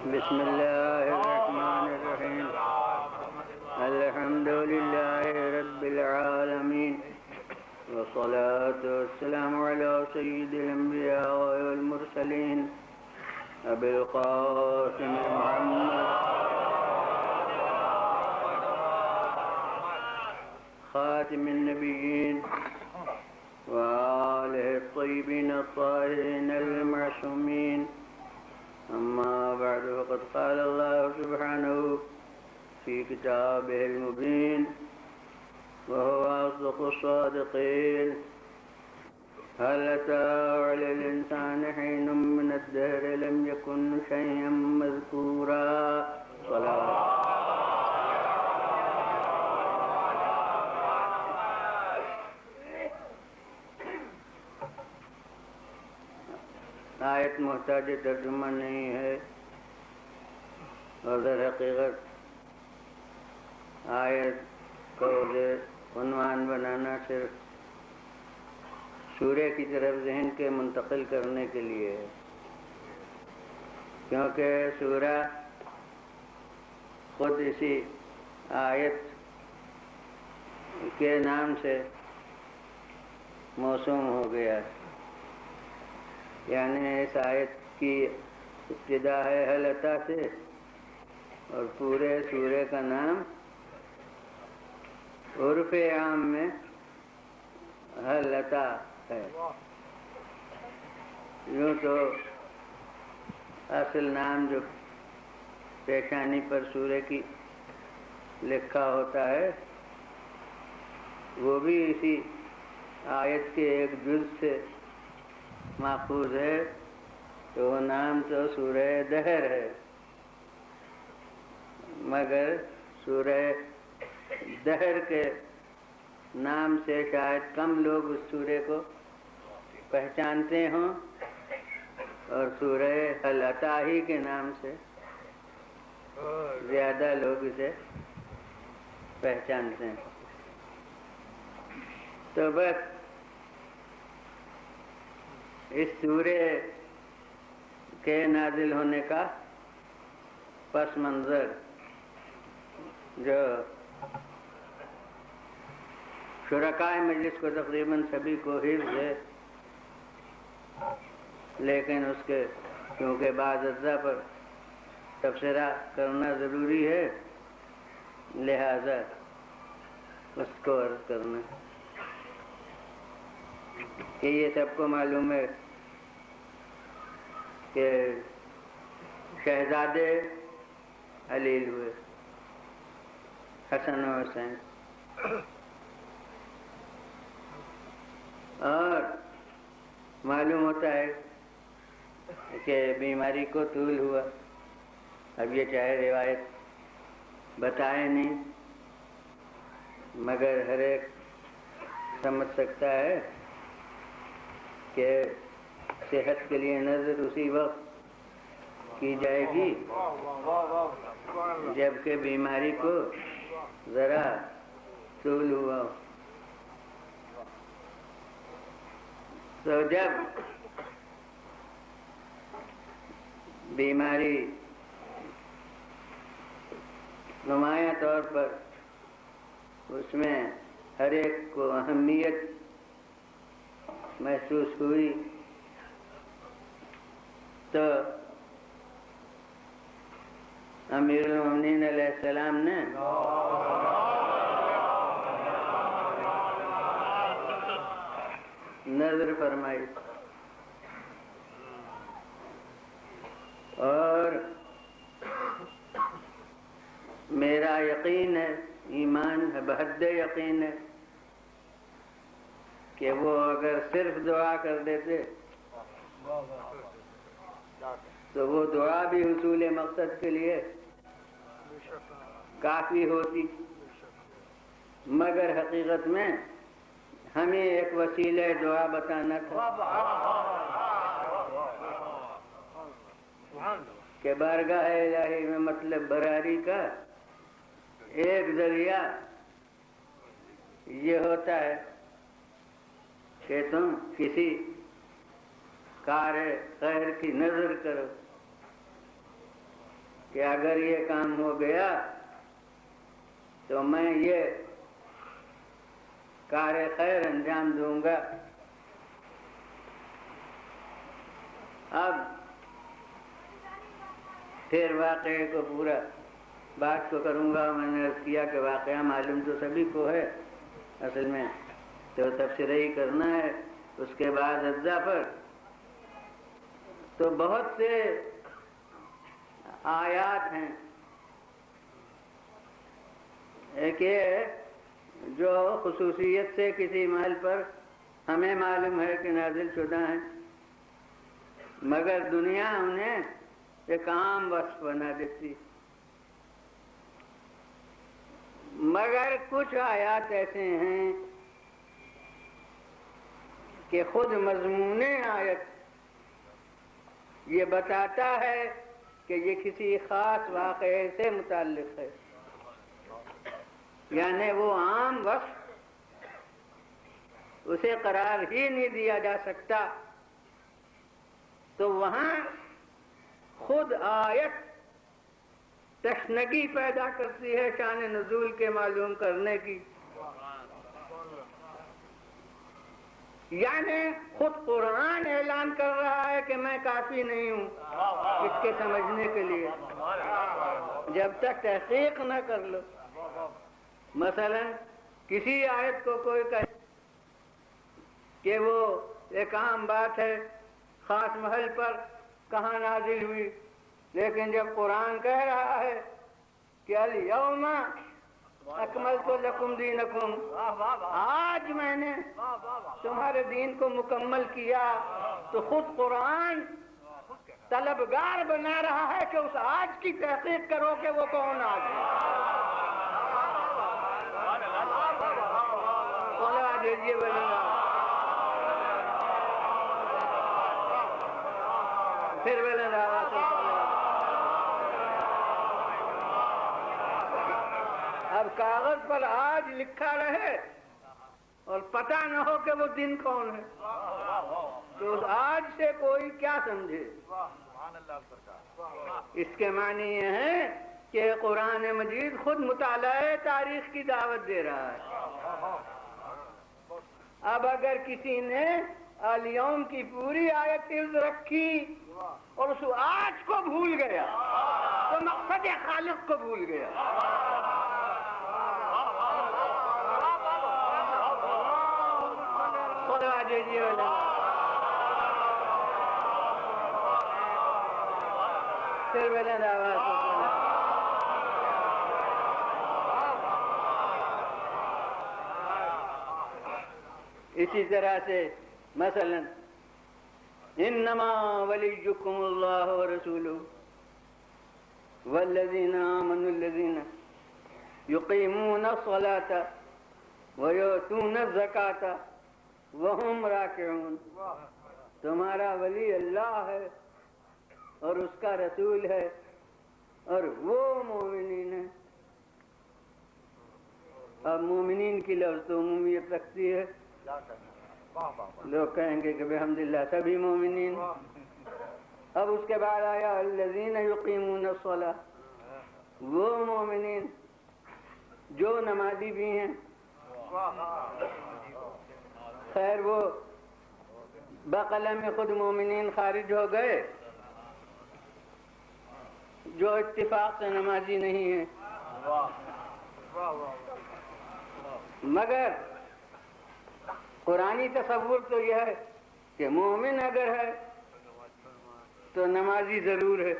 بسم الله الرحمن الرحيم. الحمد لله رب العالمين، والصلاة والسلام على سيد الأنبياء والمرسلين أبي القاسم محمد خاتم النبيين وآله الطيبين الطاهرين المعصومين. أما بعد، فقد قال الله سبحانه في كتابه المبين وهو أصدق الصادقين: هل أتى على الإنسان حين من الدهر لم يكن شيئا مذكورا. صلوات. آیت محتاج ترجمہ نہیں ہے، اور در حقیقت آیت کو عنوان بنانا صرف سورہ کی طرف ذہن کے منتقل کرنے کے لیے ہے، کیونکہ سورہ خود اسی آیت کے نام سے موسوم ہو گیا ہے. یعنی اس آیت کی ابتدا ہے ہل اتا سے، اور پورے سورے کا نام عرف عام میں ہل اتا ہے. یوں تو اصل نام جو پیشانی پر سورے کی لکھا ہوتا ہے وہ بھی اسی آیت کے ایک جز سے ماخوذ ہے، تو وہ نام تو سورہ دہر ہے، مگر سورہ دہر کے نام سے شاید کم لوگ اس سورے کو پہچانتے ہوں، اور سورہ ہل اتا ہی کے نام سے زیادہ لوگ اسے پہچانتے ہیں. تو بس اس سورے کے نازل ہونے کا پس منظر جو شرکائے مجلس کو تقریباً سبھی کو حفظ ہے، لیکن اس کے کیونکہ بعض اجزاء پر تبصرہ کرنا ضروری ہے، لہذا اس کو عرض کرنا کہ یہ سب کو معلوم ہے کہ شہزادے علیل ہوئے حسن و حسین، اور معلوم ہوتا ہے کہ بیماری کو طول ہوا. اب یہ چاہے روایت بتائے نہیں، مگر ہر ایک سمجھ سکتا ہے کہ صحت کے لیے نظر اسی وقت کی جائے گی جبکہ بیماری کو ذرا طول ہوا. تو جب بیماری نمایاں طور پر اس میں ہر ایک کو اہمیت محسوس ہوئی، تو امیر المومنین علیہ السلام نے نظر فرمائی، اور میرا یقین ہے، ایمان ہے، بحد یقین ہے کہ وہ اگر صرف دعا کر دیتے تو وہ دعا بھی حصول مقصد کے لیے کافی ہوتی، مگر حقیقت میں ہمیں ایک وسیلہ دعا بتانا تھا کہ بارگاہ الہی میں مطلب براری کا ایک ذریعہ یہ ہوتا ہے کہ تم کسی کار خیر کی نظر کرو، کہ اگر یہ کام ہو گیا تو میں یہ کار خیر انجام دوں گا. اب پھر واقعے کو پورا بات کو کروں گا. میں نے عرض کیا کہ واقعہ معلوم تو سبھی کو ہے، اصل میں تو تبصرہ ہی کرنا ہے. اس کے بعد اجزا پر تو بہت سے آیات ہیں. ایک یہ جو خصوصیت سے کسی محل پر ہمیں معلوم ہے کہ نازل شدہ ہیں، مگر دنیا انہیں ایک عام وصف بنا دیتی. مگر کچھ آیات ایسے ہیں کہ خود مضمون آیت یہ بتاتا ہے کہ یہ کسی خاص واقعے سے متعلق ہے، یعنی وہ عام وصف اسے قرار ہی نہیں دیا جا سکتا. تو وہاں خود آیت تشنگی پیدا کرتی ہے شان نزول کے معلوم کرنے کی. یعنی خود قرآن اعلان کر رہا ہے کہ میں کافی نہیں ہوں اس کے سمجھنے کے لیے جب تک تحقیق نہ کر لو. مثلا کسی آیت کو کوئی کہے کہ وہ ایک عام بات ہے، خاص محل پر کہاں نازل ہوئی، لیکن جب قرآن کہہ رہا ہے کہ الیوم اکملت لکم دینکم، آج میں نے تمہارے دین کو مکمل کیا، تو خود قرآن طلبگار بنا رہا ہے کہ اس آج کی تحقیق کرو کہ وہ کون آج ہے. پھر اب کاغذ پر آج لکھا رہے اور پتہ نہ ہو کہ وہ دن کون ہے، تو اس آج سے کوئی کیا سمجھے. اس کے معنی یہ ہے کہ قرآن مجید خود مطالعہ تاریخ کی دعوت دے رہا ہے. اب اگر کسی نے الیوم کی پوری آیت حفظ رکھی اور اس آج کو بھول گیا تو مقصد خالق کو بھول گیا. اسی طرح سے مثلا انما ولیکم اللہ ورسولہ والذین آمنوا الذین یقیمون الصلاة ویؤتون الزکاة وہم راکعون. تمہارا ولی اللہ ہے اور اس کا رسول ہے اور وہ مومنین ہیں. اب مومنین کی لفظ تو عمومیت رکھتی ہے، لوگ کہیں گے کہ بحمداللہ سبھی مومنین. اب اس کے بعد آیا الذین یقیمون الصلاۃ، وہ مومنین جو نمازی بھی ہیں. خیر وہ بقلم خود مومنین خارج ہو گئے جو اتفاق سے نمازی نہیں ہیں. مگر قرآنی تصور تو یہ ہے کہ مومن اگر ہے تو نمازی ضرور ہے،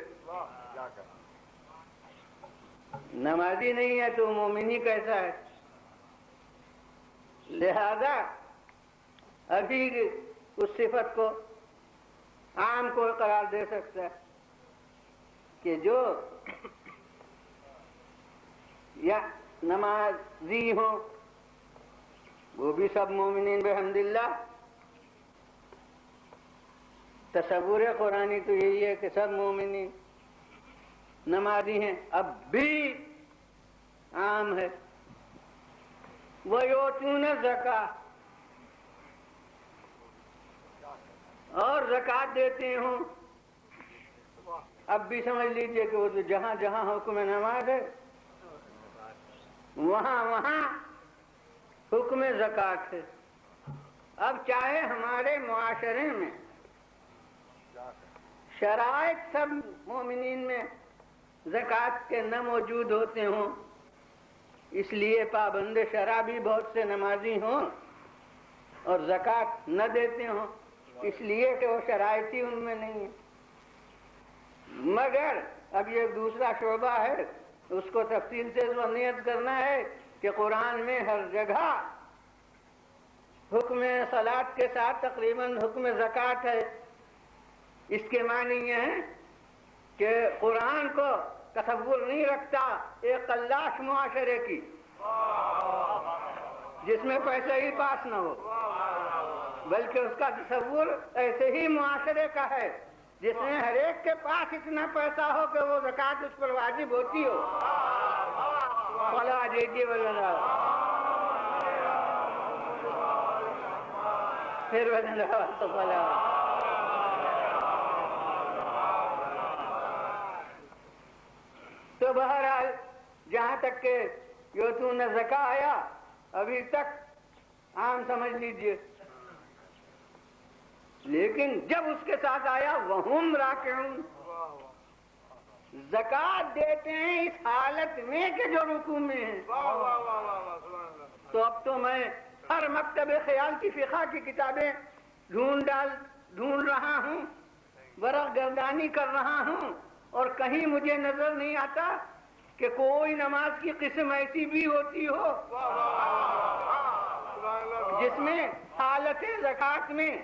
نمازی نہیں ہے تو مومن ہی کیسا ہے. لہذا ابھی اس صفت کو عام کو قرار دے سکتا ہے کہ جو یا نمازی ہوں وہ بھی سب مومنین بحمداللہ. تصور قرآنی تو یہی ہے کہ سب مومنین نمازی ہیں. اب بھی عام ہے وَيُؤْتُونَ الزَّكَاةَ، اور زکوٰۃ دیتے ہوں. اب بھی سمجھ لیجئے کہ وہ تو جہاں جہاں حکم نماز ہے وہاں وہاں حکم زکوٰۃ ہے۔ اب چاہے ہمارے معاشرے میں شرائط سب مومنین میں زکوٰۃ کے نہ موجود ہوتے ہوں، اس لیے پابند شرع بھی بہت سے نمازی ہوں اور زکوٰۃ نہ دیتے ہوں، اس لیے کہ وہ شرائط ہی ان میں نہیں ہے۔ مگر اب یہ دوسرا شعبہ ہے، اس کو تفصیل سے ذہنیت کرنا ہے کہ قرآن میں ہر جگہ حکم صلاۃ کے ساتھ تقریباً حکم زکوٰۃ ہے۔ اس کے معنی یہ ہے کہ قرآن کو تصور نہیں رکھتا ایک قلاش معاشرے کی جس میں پیسے ہی پاس نہ ہو، بلکہ اس کا تصور ایسے ہی معاشرے کا ہے جس میں ہر ایک کے پاس اتنا پیسہ ہو کہ وہ زکوٰۃ اس پر واجب ہوتی ہو۔ تو بہرحال جہاں تک کہ یؤتون زکاۃ آیا ابھی تک عام سمجھ لیجئے، لیکن جب اس کے ساتھ آیا وہم راکعون، زکوٰۃ دیتے ہیں اس حالت میں کہ جو رکوع میں ہیں۔ تو اب تو میں ہر مکتب خیال کی فقہ کی کتابیں ڈھونڈ رہا ہوں، ورق گردانی کر رہا ہوں، اور کہیں مجھے نظر نہیں آتا کہ کوئی نماز کی قسم ایسی بھی ہوتی ہو جس میں حالت زکوٰۃ میں،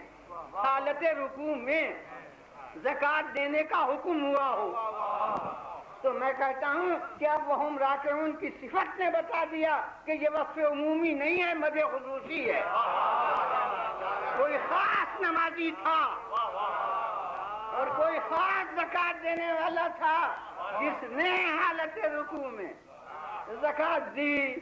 حالت رکوع میں زکوٰۃ دینے کا حکم ہوا ہو۔ تو میں کہتا ہوں کہ اب وہم راکعون کی صفت نے بتا دیا کہ یہ وصف عمومی نہیں ہے، مدح خصوصی ہے۔ کوئی خاص نمازی تھا اور کوئی خاص زکوٰۃ دینے والا تھا جس نے حالت رکوع میں زکوٰۃ دی،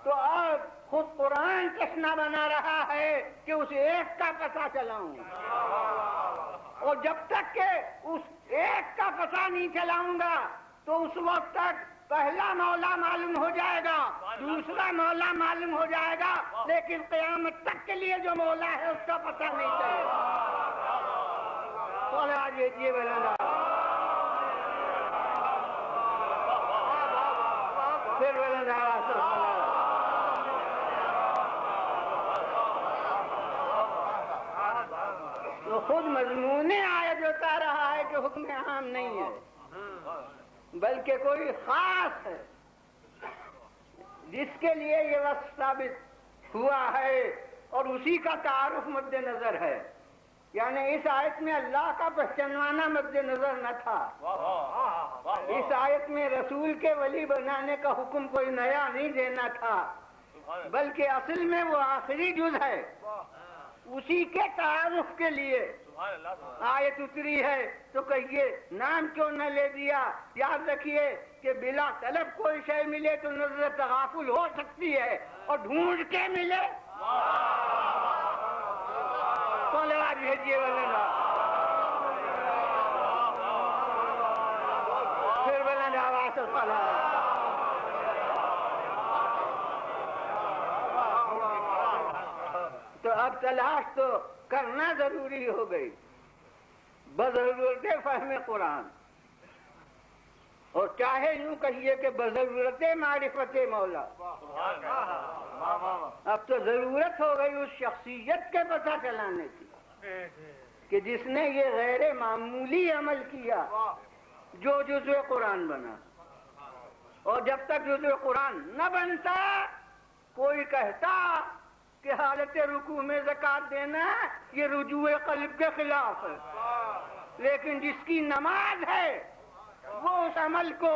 تو اب خود قرآن چشمہ بنا رہا ہے کہ اس ایک کا پتہ چلاؤں، اور جب تک کہ اس ایک کا پتہ نہیں چلاؤں گا تو اس وقت تک پہلا مولا معلوم ہو جائے گا، دوسرا مولا معلوم ہو جائے گا، لیکن قیامت تک کے لیے جو مولا ہے اس کا پتہ نہیں چلے گا۔ تو خود مضمون آیت بتا رہا ہے کہ حکم عام نہیں ہے بلکہ کوئی خاص ہے جس کے لیے یہ وصف ثابت ہوا ہے، اور اسی کا تعارف مد نظر ہے۔ یعنی اس آیت میں اللہ کا پہچانوانا مد نظر نہ تھا، اس آیت میں رسول کے ولی بنانے کا حکم کوئی نیا نہیں دینا تھا، بلکہ اصل میں وہ آخری جز ہے، اسی کے تعارف کے لیے آیت اتری ہے۔ تو کہیے نام کیوں نہ لے دیا؟ یاد رکھیے کہ بلا طلب کوئی شے ملے تو نظر تغافل ہو سکتی ہے، اور ڈھونڈ کے ملے تو لگا بھیجیے وغیرہ پھر بلند آواز سے تو اب تلاش تو کرنا ضروری ہو گئی بضرورت فہم قرآن، اور چاہے یوں کہیے کہ بضرورت معرفت مولا۔ اب تو ضرورت ہو گئی اس شخصیت کے پتہ چلانے کی کہ جس نے یہ غیر معمولی عمل کیا جو جزء قرآن بنا، اور جب تک جزء قرآن نہ بنتا کوئی کہتا کہ حالت رکوع میں زکوٰۃ دینا یہ رجوع قلب کے خلاف ہے، لیکن جس کی نماز ہے وہ اس عمل کو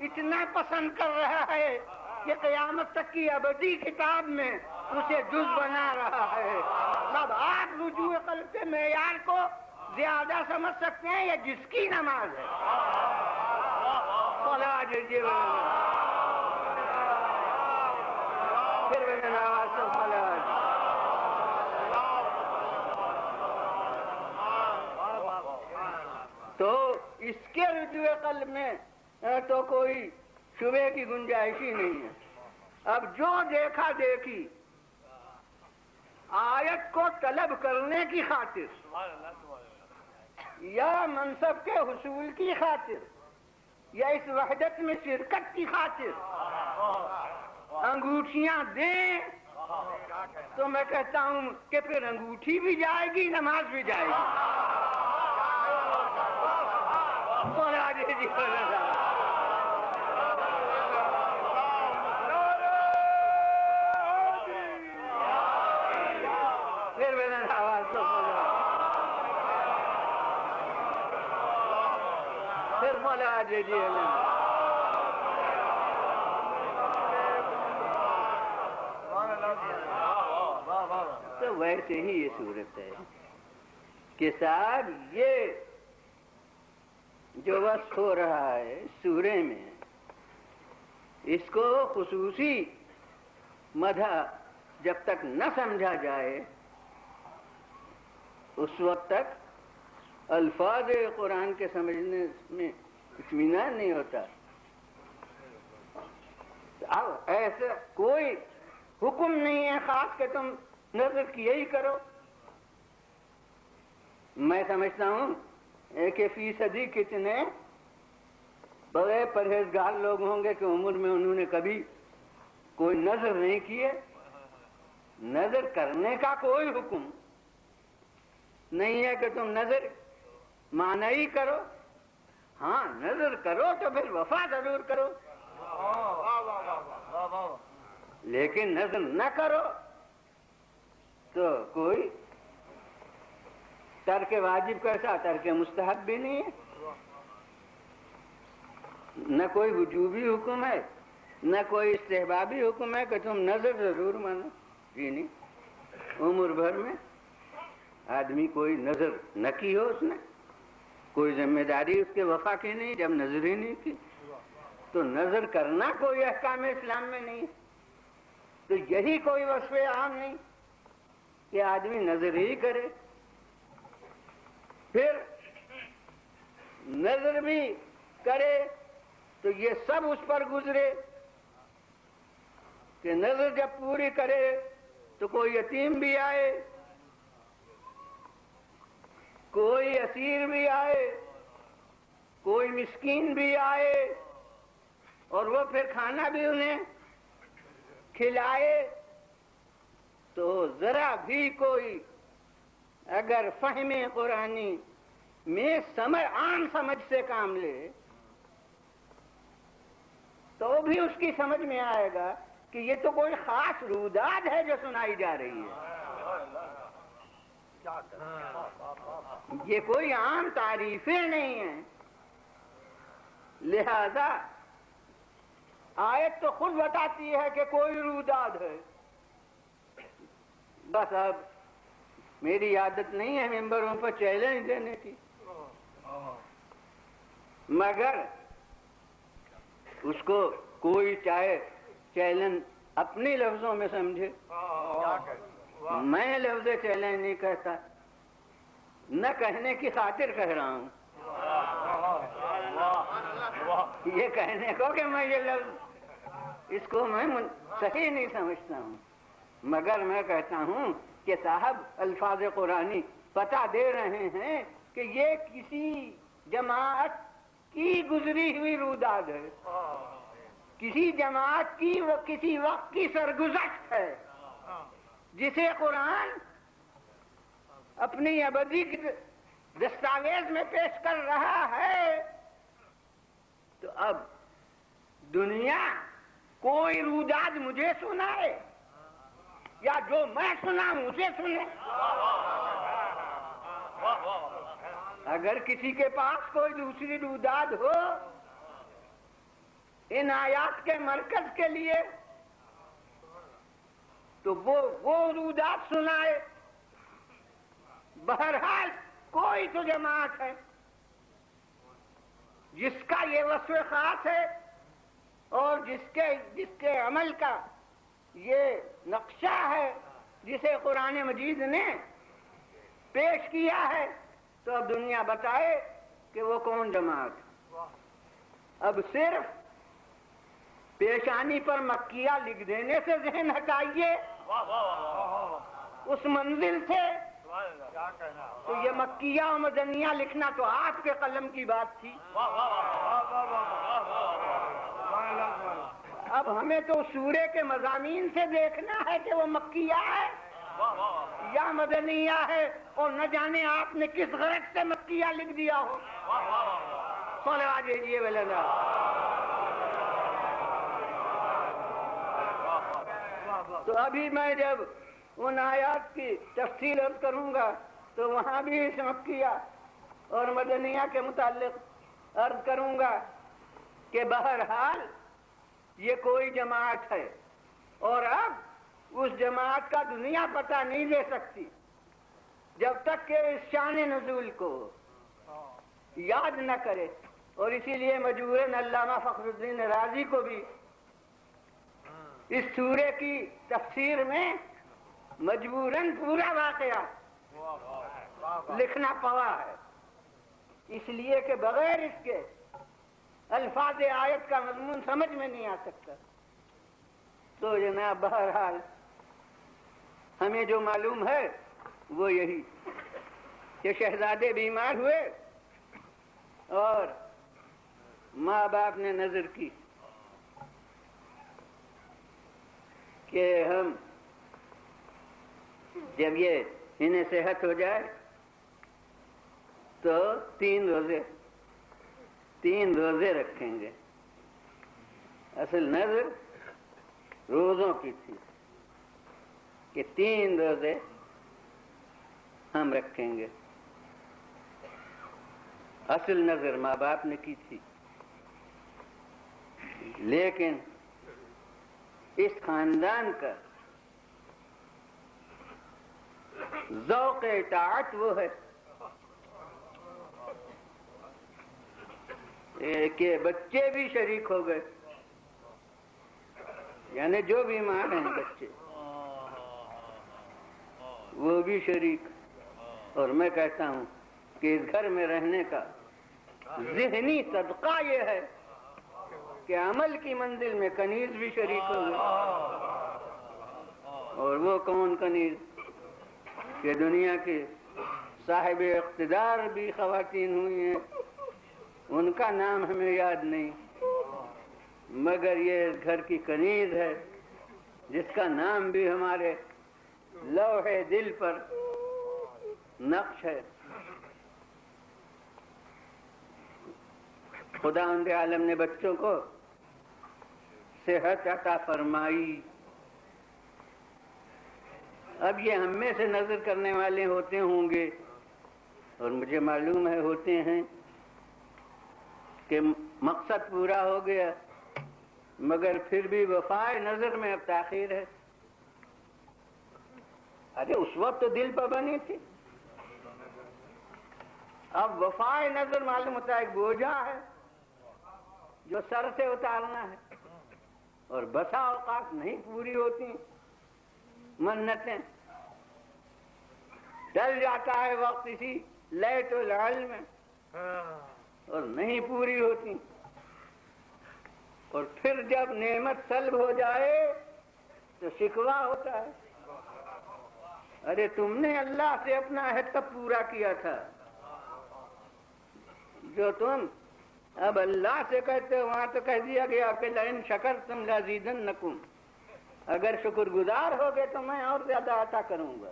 اتنا پسند کر رہا ہے کہ قیامت تک کی ابدی کتاب میں اسے جز بنا رہا ہے۔ اب آپ رجوع قلب کے معیار کو زیادہ سمجھ سکتے ہیں یا جس کی نماز ہے؟ تو اس کے رجوع قلب میں تو کوئی شبہ کی گنجائش ہی نہیں ہے۔ اب جو دیکھا دیکھی آیت کو طلب کرنے کی خاطر یا منصب کے حصول کی خاطر یا اس وحدت میں شرکت کی خاطر انگوٹھیاں دیں تو میں کہتا ہوں کہ پھر انگوٹھی بھی جائے گی، نماز بھی جائے گی۔ پھر میرا آواز تو پھر مولا دیجیے نا۔ تو ویسے ہی یہ صورت ہے کہ صاحب یہ جو وصف ہو رہا ہے سورے میں، اس کو خصوصی مدح جب تک نہ سمجھا جائے اس وقت تک الفاظ قرآن کے سمجھنے میں اطمینان نہیں ہوتا۔ اب ایسا کوئی حکم نہیں ہے خاص کہ تم نظر کیے ہی کرو۔ میں سمجھتا ہوں کہ فیصدی کتنے بڑے پرہیزگار لوگ ہوں گے کہ عمر میں انہوں نے کبھی کوئی نظر نہیں کیے۔ نظر کرنے کا کوئی حکم نہیں ہے کہ تم نظر مانا ہی کرو۔ ہاں نظر کرو تو پھر وفا ضرور کرو، لیکن نظر نہ کرو تو کوئی ترک واجب کیسا ترک مستحب بھی نہیں ہے، نہ کوئی وجوبی حکم ہے نہ کوئی استحبابی حکم ہے کہ تم نظر ضرور مانو۔ جی نہیں، عمر بھر میں آدمی کوئی نظر نہ کی ہو، اس نے کوئی ذمہ داری اس کے وفا کی نہیں جب نظر ہی نہیں کی، تو نظر کرنا کوئی احکام اسلام میں نہیں ہے۔ تو یہی کوئی وصف عام نہیں کہ آدمی نظر ہی کرے۔ پھر نظر بھی کرے تو یہ سب اس پر گزرے کہ نظر جب پوری کرے تو کوئی یتیم بھی آئے، کوئی اسیر بھی آئے، کوئی مسکین بھی آئے، اور وہ پھر کھانا بھی انہیں کھلائے، تو ذرا بھی کوئی اگر فہم قرآنی میں عام سمجھ سے کام لے تو بھی اس کی سمجھ میں آئے گا کہ یہ تو کوئی خاص روداد ہے جو سنائی جا رہی ہے، یہ کوئی عام تعریفیں نہیں ہیں۔ لہذا آیت تو خود بتاتی ہے کہ کوئی روداد ہے۔ بس اب میری عادت نہیں ہے ممبروں پر چیلنج دینے کی، مگر اس کو کوئی چاہے چیلنج اپنی لفظوں میں سمجھے، میں لفظ چیلنج نہیں کہتا، نہ کہنے کی خاطر کہہ رہا ہوں، یہ کہنے کو کہ میں یہ لفظ اس کو میں صحیح نہیں سمجھتا ہوں، مگر میں کہتا ہوں کہ صاحب الفاظ قرآنی بتا دے رہے ہیں کہ یہ کسی جماعت کی گزری ہوئی روداد ہے، کسی جماعت کی کسی وقت کی سرگزشت ہے، جسے قرآن اپنی ابدی کی دستاویز میں پیش کر رہا ہے۔ تو اب دنیا کوئی روداد مجھے سنائے یا جو میں سنا مجھے سنے، اگر کسی کے پاس کوئی دوسری روداد ہو ان آیات کے مرکز کے لیے تو وہ روداد سنائے۔ بہرحال کوئی تو جماعت ہے جس کا یہ وصف خاص ہے اور جس کے عمل کا یہ نقشہ ہے جسے قرآن مجید نے پیش کیا ہے، تو اب دنیا بتائے کہ وہ کون جماعت. اب صرف پیشانی پر مکیہ لکھ دینے سے ذہن ہٹائیے اس منزل سے. تو یہ مکیہ و مدنیہ لکھنا تو آپ کے قلم کی بات تھی. اب ہمیں تو سورے کے مضامین سے دیکھنا ہے کہ وہ مکیہ ہے یا مدنیہ ہے، اور نہ جانے آپ نے کس غرض سے مکیہ لکھ دیا ہو. صلوات بھیجیے بلندہ. تو ابھی میں جب ان آیات کی تفصیل عرض کروں گا تو وہاں بھی اس مکیہ اور مدنیہ کے متعلق عرض کروں گا کہ بہرحال یہ کوئی جماعت ہے، اور اب اس جماعت کا دنیا پتہ نہیں دے سکتی جب تک کہ اس شان نزول کو یاد نہ کرے. اور اسی لیے مجبوراً علامہ فخر الدین رازی کو بھی اس سورے کی تفسیر میں مجبوراً پورا واقعہ لکھنا پڑا ہے، اس لیے کہ بغیر اس کے الفاظ آیت کا مضمون سمجھ میں نہیں آ سکتا. تو جناب بہرحال ہمیں جو معلوم ہے وہ یہی کہ شہزادے بیمار ہوئے اور ماں باپ نے نظر کی کہ ہم جب یہ انہیں صحت ہو جائے تو 3 روزے رکھیں گے. اصل نظر روزوں کی تھی کہ 3 روزے ہم رکھیں گے. اصل نظر ماں باپ نے کی تھی، لیکن اس خاندان کا ذوق اطاعت وہ ہے کہ بچے بھی شریک ہو گئے، یعنی جو بیمار ہیں بچے وہ بھی شریک. اور میں کہتا ہوں کہ اس گھر میں رہنے کا ذہنی صدقہ یہ ہے کہ عمل کی منزل میں کنیز بھی شریک ہو گئے. اور وہ کون کنیز کہ دنیا کی صاحب اقتدار بھی خواتین ہوئی ہیں، ان کا نام ہمیں یاد نہیں، مگر یہ گھر کی کنیز ہے جس کا نام بھی ہمارے لوح دل پر نقش ہے. خداوند عالم نے بچوں کو صحت عطا فرمائی. اب یہ ہم میں سے نظر کرنے والے ہوتے ہوں گے، اور مجھے معلوم ہے ہوتے ہیں، کہ مقصد پورا ہو گیا مگر پھر بھی وفائے نظر میں اب تاخیر ہے. ارے اس وقت تو دل پر بنی تھی، اب وفائے نظر معلوم ہوتا ہے ایک بوجھا ہے جو سر سے اتارنا ہے، اور بسا اوقات نہیں پوری ہوتی منتیں، ڈل جاتا ہے وقت اسی لیٹ العلم میں اور نہیں پوری ہوتی. اور پھر جب نعمت سلب ہو جائے تو شکوہ ہوتا ہے، ارے تم نے اللہ سے اپنا عہد کب پورا کیا تھا جو تم اب اللہ سے کہتے ہو. وہاں تو کہہ دیا گیا کہ لئن شکرتم لازیدنکم، اگر شکر گزار ہوگے تو میں اور زیادہ عطا کروں گا،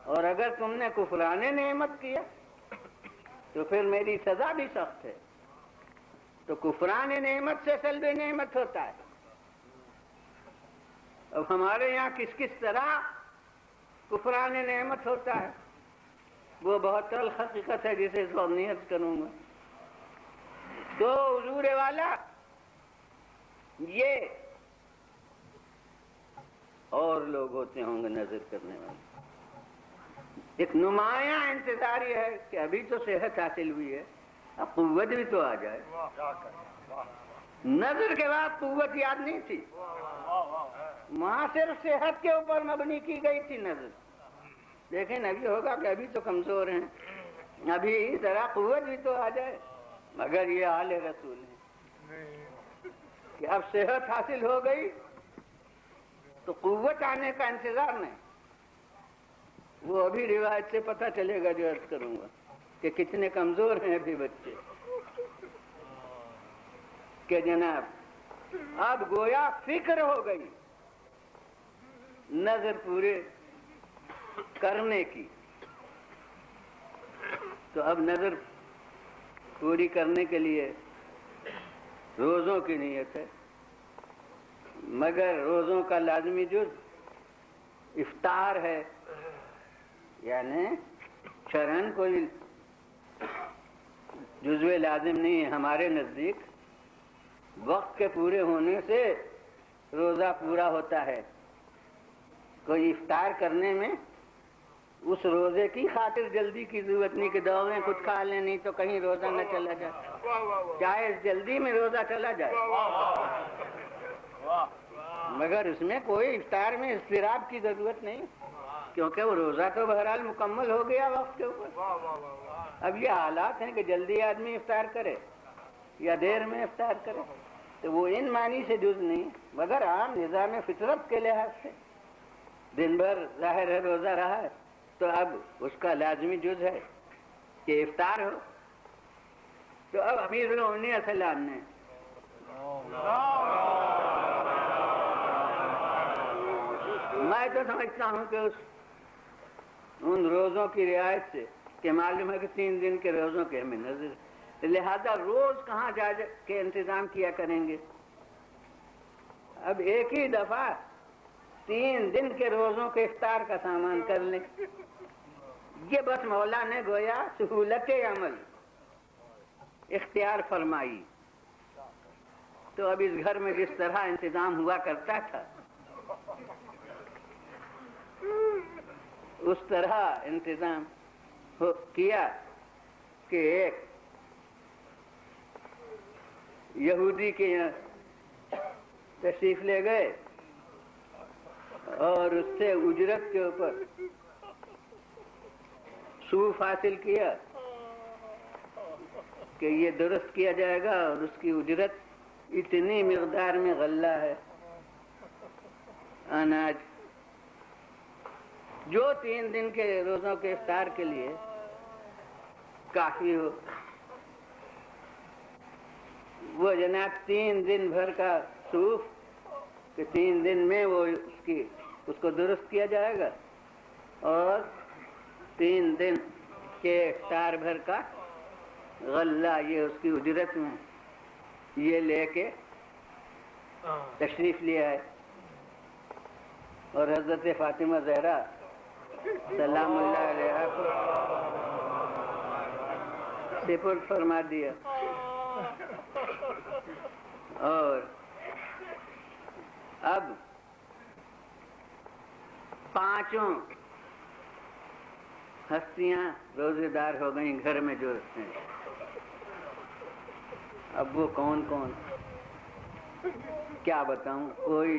اور اگر تم نے کفران نعمت کیا تو پھر میری سزا بھی سخت ہے. تو کفران نعمت سے سلب نعمت ہوتا ہے. اب ہمارے یہاں کس کس طرح کفران نعمت ہوتا ہے وہ بہت تلخ حقیقت ہے جسے اس وقت نہیں عرض کروں گا. تو حضور والا یہ اور لوگ ہوتے ہوں گے نظر کرنے والے. ایک نمایاں انتظار یہ ہے کہ ابھی تو صحت حاصل ہوئی ہے، اب قوت بھی تو آ جائے. نظر کے بعد قوت یاد نہیں تھی، وہاں صرف صحت کے اوپر مبنی کی گئی تھی نظر. لیکن ابھی ہوگا کہ ابھی تو کمزور ہیں، ابھی ذرا قوت بھی تو آ جائے، مگر یہ آل رسول ہے کہ اب صحت حاصل ہو گئی تو قوت آنے کا انتظار نہیں. وہ ابھی روایت سے پتہ چلے گا جو عرض کروں گا کہ کتنے کمزور ہیں ابھی بچے. کہ جناب اب گویا فکر ہو گئی نظر پورے کرنے کی، تو اب نظر پوری کرنے کے لیے روزوں کی نیت ہے، مگر روزوں کا لازمی جز افطار ہے. یعنی شرعاً کوئی جزو لازم نہیں ہے. ہمارے نزدیک وقت کے پورے ہونے سے روزہ پورا ہوتا ہے. کوئی افطار کرنے میں اس روزے کی خاطر جلدی کی ضرورت نہیں کہ دوڑیں کچھ کھا لیں نہیں تو کہیں روزہ نہ چلا جائے، چاہے جلدی میں روزہ چلا جائے، مگر اس میں کوئی افطار میں اضطراب کی ضرورت نہیں، کیونکہ وہ روزہ تو بہرحال مکمل ہو گیا وقت کے اوپر. اب یہ حالات ہیں کہ جلدی آدمی افطار کرے یا دیر میں افطار کرے، تو وہ ان معنی سے جز نہیں، مگر عام نظام فطرت کے لحاظ سے دن بھر ظاہر ہے روزہ رہا ہے تو اب اس کا لازمی جز ہے کہ افطار ہو. تو اب امیر المومنین السلام نے میں تو سمجھتا ہوں کہ ان روزوں کی رعایت سے کہ معلوم ہے کہ 3 دن کے روزوں کے ہمیں نظر، لہذا روز کہاں جا کے انتظام کیا کریں گے. اب ایک ہی دفعہ 3 دن کے روزوں کے افطار کا سامان کر لیں. یہ بس مولا نے گویا سہولت عمل اختیار فرمائی. تو اب اس گھر میں جس طرح انتظام ہوا کرتا تھا اس طرح انتظام کیا کہ ایک یہودی کے یہاں تشریف لے گئے اور اس سے اجرت کے اوپر صوف حاصل کیا کہ یہ درست کیا جائے گا اور اس کی اجرت اتنی مقدار میں غلہ ہے اناج جو 3 دن کے روزوں کے افطار کے لیے کافی ہو. وہ جناب 3 دن بھر کا صوف کہ 3 دن میں وہ اس کو درست کیا جائے گا اور 3 دن کے افطار بھر کا غلہ یہ اس کی اجرت میں یہ لے کے تشریف لے آئے. اور حضرت فاطمہ زہرا سلام اللہ علیہا کو سپرد فرما دیا. اور اب 5 ہستیاں روزے دار ہو گئیں گھر میں جو ہیں. اب وہ کون کون کیا بتاؤں، کوئی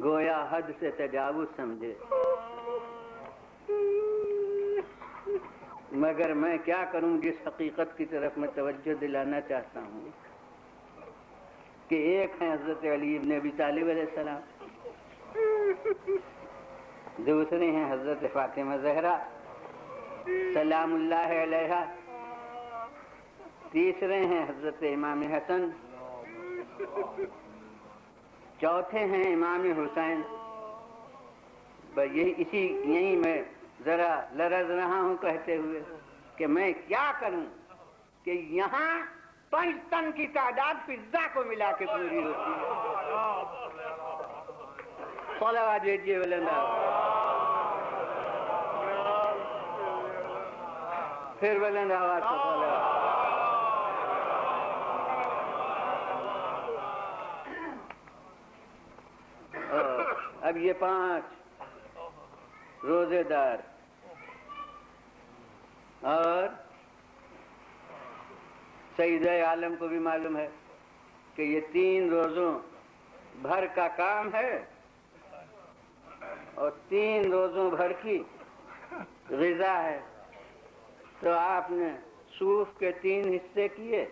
گویا حد سے تجاوز سمجھے، مگر میں کیا کروں جس حقیقت کی طرف میں توجہ دلانا چاہتا ہوں کہ ایک ہے حضرت علی ابن ابی طالب علیہ السلام، دوسرے ہیں حضرت فاطمہ زہرا سلام اللہ علیہا، تیسرے ہیں حضرت امام حسن، چوتھے ہیں امام حسین. یہی میں ذرا لرز رہا ہوں کہتے ہوئے کہ میں کیا کروں کہ یہاں 5 تن کی تعداد فضا کو ملا کے پوری ہوتی ہے. صلوات بھیجیے بلند پھر بلند آواز سے صلوات. اب یہ 5 روزے دار اور سید عالم کو بھی معلوم ہے کہ یہ 3 روزوں بھر کا کام ہے اور 3 روزوں بھر کی غذا ہے، تو آپ نے صوف کے 3 حصے کیے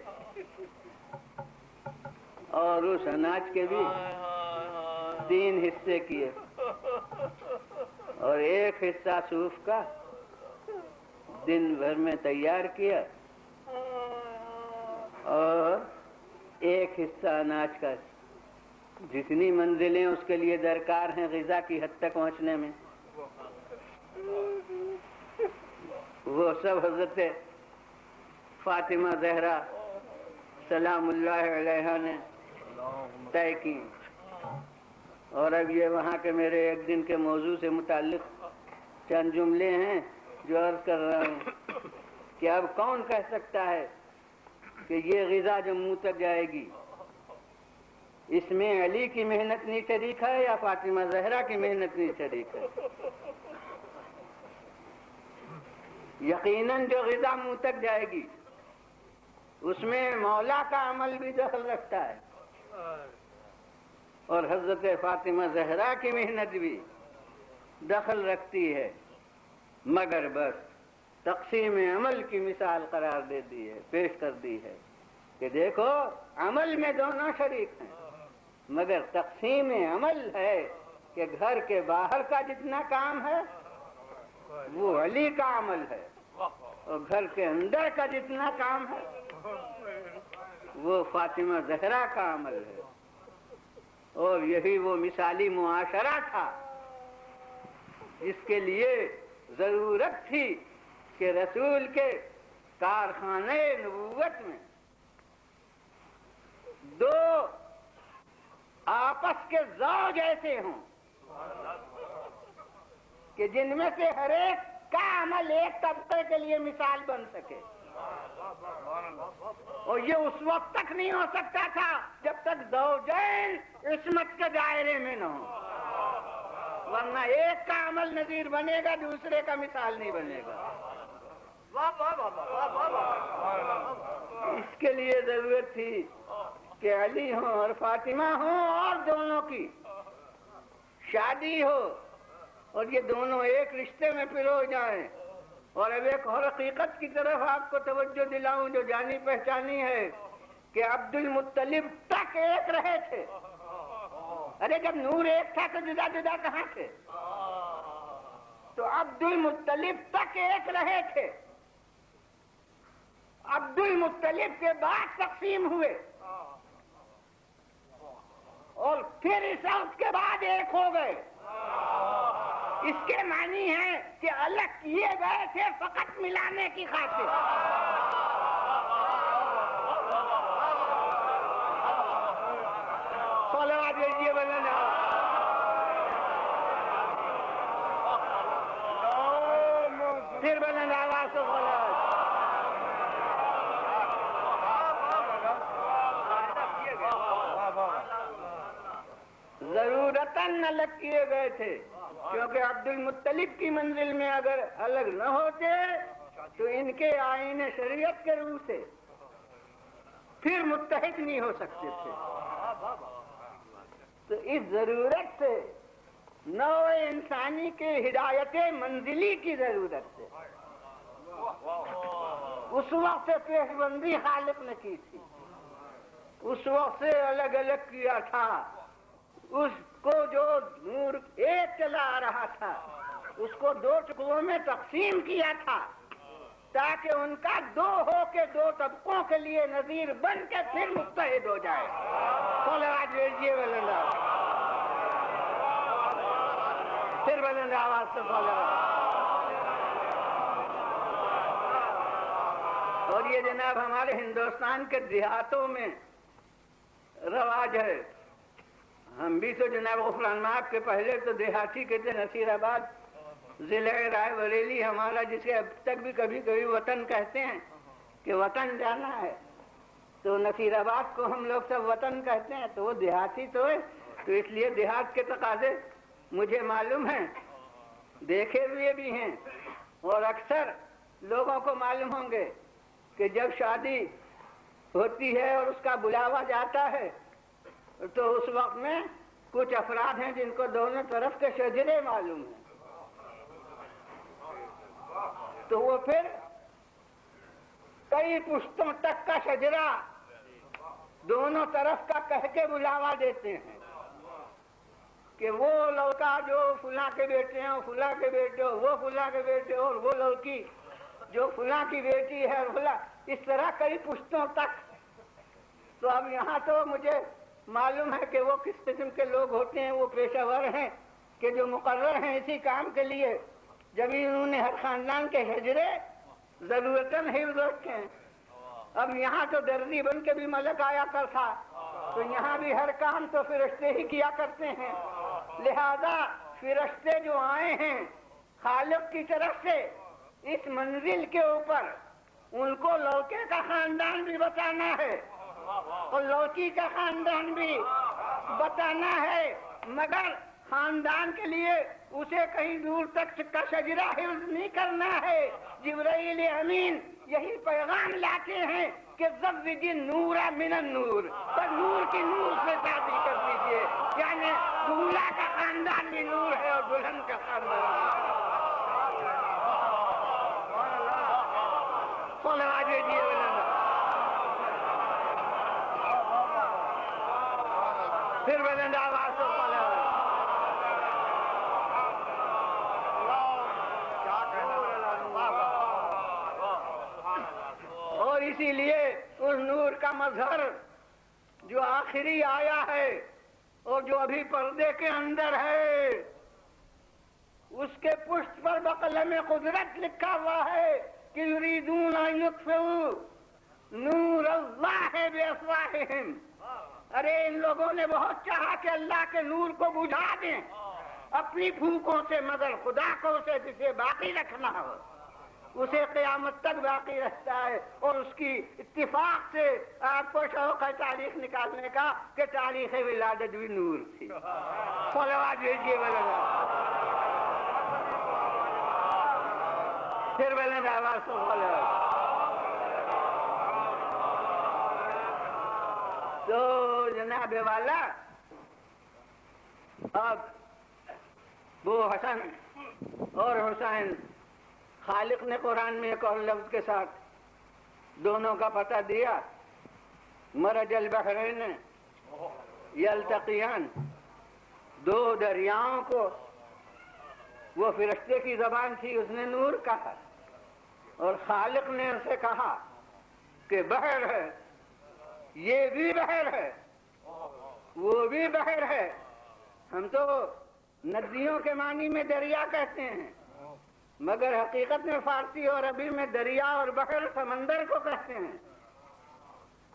اور اس اناج کے بھی 3 حصے کیے، اور 1 حصہ صوف کا دن بھر میں تیار کیا اور 1 حصہ اناج کا، جتنی منزلیں اس کے لیے درکار ہیں غذا کی حد تک پہنچنے میں، وہ سب حضرت فاطمہ زہرا سلام اللہ علیہا نے طے کی۔ اور اب یہ وہاں کے میرے ایک دن کے موضوع سے متعلق چند جملے ہیں جو عرض کر رہا ہوں کہ اب کون کہہ سکتا ہے کہ یہ غذا جو منہ تک جائے گی اس میں علی کی محنت نہیں شریک ہے یا فاطمہ زہرا کی محنت نہیں شریک ہے؟ یقیناً جو غذا منہ تک جائے گی اس میں مولا کا عمل بھی دخل رکھتا ہے اور حضرت فاطمہ زہرا کی محنت بھی دخل رکھتی ہے، مگر بس تقسیم عمل کی مثال قرار دے دی ہے، پیش کر دی ہے کہ دیکھو عمل میں دونوں شریک ہیں، مگر تقسیم عمل ہے کہ گھر کے باہر کا جتنا کام ہے وہ علی کا عمل ہے اور گھر کے اندر کا جتنا کام ہے وہ فاطمہ زہرا کا عمل ہے۔ اور یہی وہ مثالی معاشرہ تھا جس کے لیے ضرورت تھی کہ رسول کے کارخانے نبوت میں 2 آپس کے زوج ایسے ہوں کہ جن میں سے ہر ایک کا عمل ایک طبقے کے لیے مثال بن سکے، اور یہ اس وقت تک نہیں ہو سکتا تھا جب تک زوجین عصمت کے دائرے میں نہ ہوں، ورنہ ایک کا عمل نظیر بنے گا دوسرے کا مثال نہیں بنے گا۔ اس کے لیے ضرورت تھی کہ علی ہوں اور فاطمہ ہوں اور دونوں کی شادی ہو اور یہ دونوں ایک رشتے میں پرو جائیں۔ اور اب ایک اور حقیقت کی طرف آپ کو توجہ دلاؤں جو جانی پہچانی ہے کہ عبد المطلب تک ایک رہے تھے۔ ارے جب نور ایک تھا تو جدا جدا کہاں تھے؟ تو عبد المطلب تک ایک رہے تھے، عبد المطلب کے بعد تقسیم ہوئے اور پھر اس کے بعد ایک ہو گئے۔ اس کے معنی ہے کہ الگ کیے گئے تھے فقط ملانے کی خاطر۔ صلوات بھیجیے مولانا۔ پھر بلند آواز سے صلوات۔ ضرورتاً الگ کیے گئے تھے کیونکہ عبد المطلب کی منزل میں اگر الگ نہ ہوتے تو ان کے آئین شریعت کے روح سے پھر متحد نہیں ہو سکتے تھے۔ تو اس ضرورت سے نوع انسانی کے ہدایت منزلی کی ضرورت سے اس وقت سے پیش بندی خالق نے کی تھی، اس وقت سے الگ الگ کیا تھا۔ اس کو جو نور ایک چلا آ رہا تھا اس کو 2 ٹکڑوں میں تقسیم کیا تھا تاکہ ان کا 2 ہو کے 2 طبقوں کے لیے نظیر بن کے پھر متحد ہو جائے۔ صلوات بھیجیے بلند آواز، پھر بلند آواز سے صلوات۔ اور یہ جناب ہمارے ہندوستان کے دیہاتوں میں رواج ہے۔ ہم بھی تو جناب غفران مآب کے پہلے تو دیہاتی کہتے نصیر آباد ضلع رائے بریلی ہمارا، جسے اب تک بھی کبھی کبھی وطن کہتے ہیں کہ وطن جانا ہے، تو نصیر آباد کو ہم لوگ سب وطن کہتے ہیں، تو وہ دیہاتی تو ہے، تو اس لیے دیہات کے تقاضے مجھے معلوم ہیں، دیکھے ہوئے بھی ہیں، اور اکثر لوگوں کو معلوم ہوں گے کہ جب شادی ہوتی ہے اور اس کا بلاوا جاتا ہے تو اس وقت میں کچھ افراد ہیں جن کو دونوں طرف کے شجرے معلوم ہیں، تو وہ پھر کئی پشتوں تک کا شجرا دونوں طرف کا کہہ کے بلاوا دیتے ہیں کہ وہ لڑکا جو فلاں کے بیٹے ہیں فلاں کے بیٹے ہو، وہ فلاں کے بیٹے اور وہ لڑکی جو فلاں کی بیٹی ہے فلاں، اس طرح کئی پشتوں تک. تو اب یہاں تو مجھے معلوم ہے کہ وہ کس قسم کے لوگ ہوتے ہیں، وہ پیشہ ور ہیں کہ جو مقرر ہیں اسی کام کے لیے، جب انہوں نے ہر خاندان کے حجرے ضرورتاً حفظ رکھے ہیں. اب یہاں تو درزی بن کے بھی ملک آیا کرتا، تو یہاں بھی ہر کام تو فرشتے ہی کیا کرتے ہیں. لہذا فرشتے جو آئے ہیں خالق کی طرف سے اس منزل کے اوپر، ان کو لڑکے کا خاندان بھی بتانا ہے اور لڑکی کا خاندان بھی بتانا ہے، مگر خاندان کے لیے اسے کہیں دور تک کا شجرہ حفظ نہیں کرنا ہے. جبرائیل امین یہی پیغام لاتے ہیں کہ زوج النور من النور، پر نور کی نور سے شادی کر دیجیے. یعنی دولہا کا خاندان بھی نور ہے اور دلہن کا خاندان پھر بلند آواز سے اور اسی لیے اس نور کا مظہر جو آخری آیا ہے اور جو ابھی پردے کے اندر ہے، اس کے پشت پر بقلم قدرت لکھا ہوا ہے کہ یریدون ان یطفئوا نور اللہ بافواہہم. ارے ان لوگوں نے بہت چاہا کہ اللہ کے نور کو بجھا دیں اپنی پھونکوں سے، مگر خدا کو اسے جسے باقی رکھنا ہو اسے قیامت تک باقی رہتا ہے. اور اس کی اتفاق سے آپ کو شوق ہے تاریخ نکالنے کا کہ تاریخ ولادت بھی نور تھی. صلوات بھیجیے بلند، پھر بلند آواز سے صلوات. تو جناب والا اب وہ حسن اور حسین، خالق نے قرآن میں ایک اور لفظ کے ساتھ دونوں کا پتہ دیا، مرج البحرین یلتقیان، دو دریاؤں کو. وہ فرشتے کی زبان تھی، اس نے نور کہا، اور خالق نے اسے کہا کہ بحر ہے، یہ بھی بحر ہے وہ بھی بحر ہے. ہم تو ندیوں کے معنی میں دریا کہتے ہیں، مگر حقیقت میں فارسی اور عربی میں دریا اور بحر سمندر کو کہتے ہیں.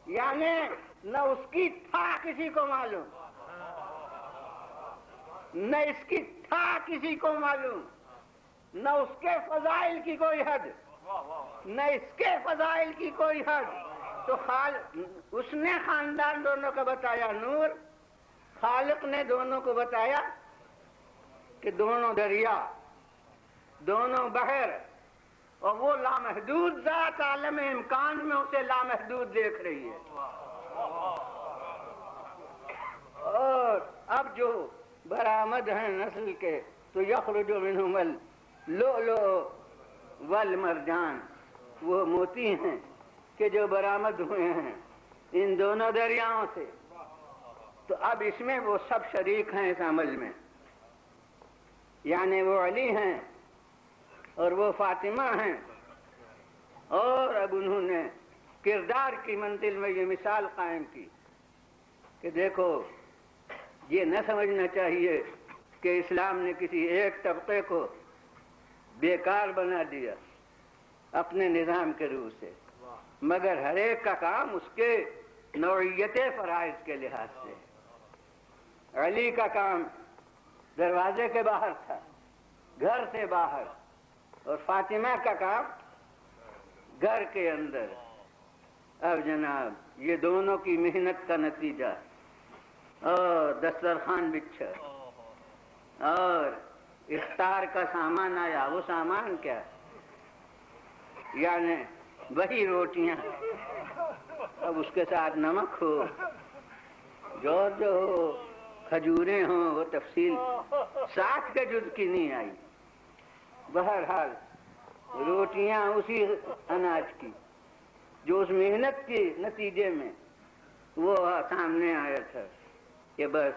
یعنی نہ اس کی تھا کسی کو معلوم، نہ اس کی تھا کسی کو معلوم، نہ اس کے فضائل کی کوئی حد، نہ اس کے فضائل کی کوئی حد. تو اس نے خاندان دونوں کا بتایا نور، خالق نے دونوں کو بتایا کہ دونوں دریا، دونوں بحر، اور وہ لامحدود ذات عالم امکان میں اسے لامحدود دیکھ رہی ہے. اور اب جو برآمد ہیں نسل کے تو یخرج منہم اللؤلؤ والمرجان، وہ موتی ہیں کہ جو برآمد ہوئے ہیں ان دونوں دریاؤں سے. تو اب اس میں وہ سب شریک ہیں اس عمل میں، یعنی وہ علی ہیں اور وہ فاطمہ ہیں. اور اب انہوں نے کردار کی منزل میں یہ مثال قائم کی کہ دیکھو، یہ نہ سمجھنا چاہیے کہ اسلام نے کسی ایک طبقے کو بیکار بنا دیا اپنے نظام کے روح سے، مگر ہر ایک کا کام اس کے نوعیت فرائض کے لحاظ سے. علی کا کام دروازے کے باہر تھا، گھر سے باہر، اور فاطمہ کا کام گھر کے اندر. اب جناب یہ دونوں کی محنت کا نتیجہ، اور دسترخوان بچھا اور افطار کا سامان آیا. وہ سامان کیا؟ یعنی وہی روٹیاں، اب اس کے ساتھ نمک ہو، جو ہو، کھجوریں ہوں، وہ تفصیل 60 کے جز کی نہیں آئی. بہرحال روٹیاں اسی اناج کی جو اس محنت کے نتیجے میں وہ سامنے آیا تھا کہ بس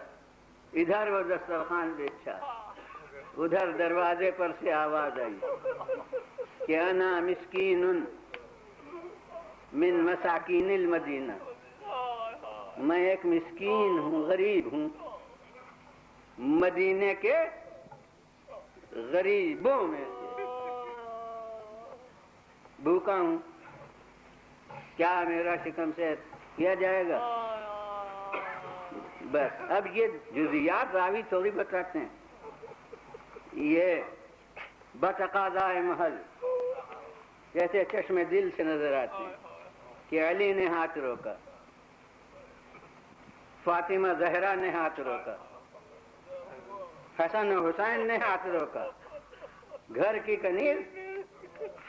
ادھر وہ دسترخوان بچھا، ادھر دروازے پر سے آواز آئی کہ انا مسکین من مساکین المدینہ، میں ایک مسکین ہوں، غریب ہوں، مدینے کے غریبوں میں سے، بھوکا ہوں، کیا میرا شکم سے کیا جائے گا؟ بس اب یہ جزیات راوی تھوڑی بتاتے ہیں، یہ بتقاضائے محل جیسے چشم دل سے نظر آتے ہیں کہ علی نے ہاتھ روکا، فاطمہ زہرا نے ہاتھ روکا، حسن و حسین نے ہاتھ روکا، گھر کی کنیز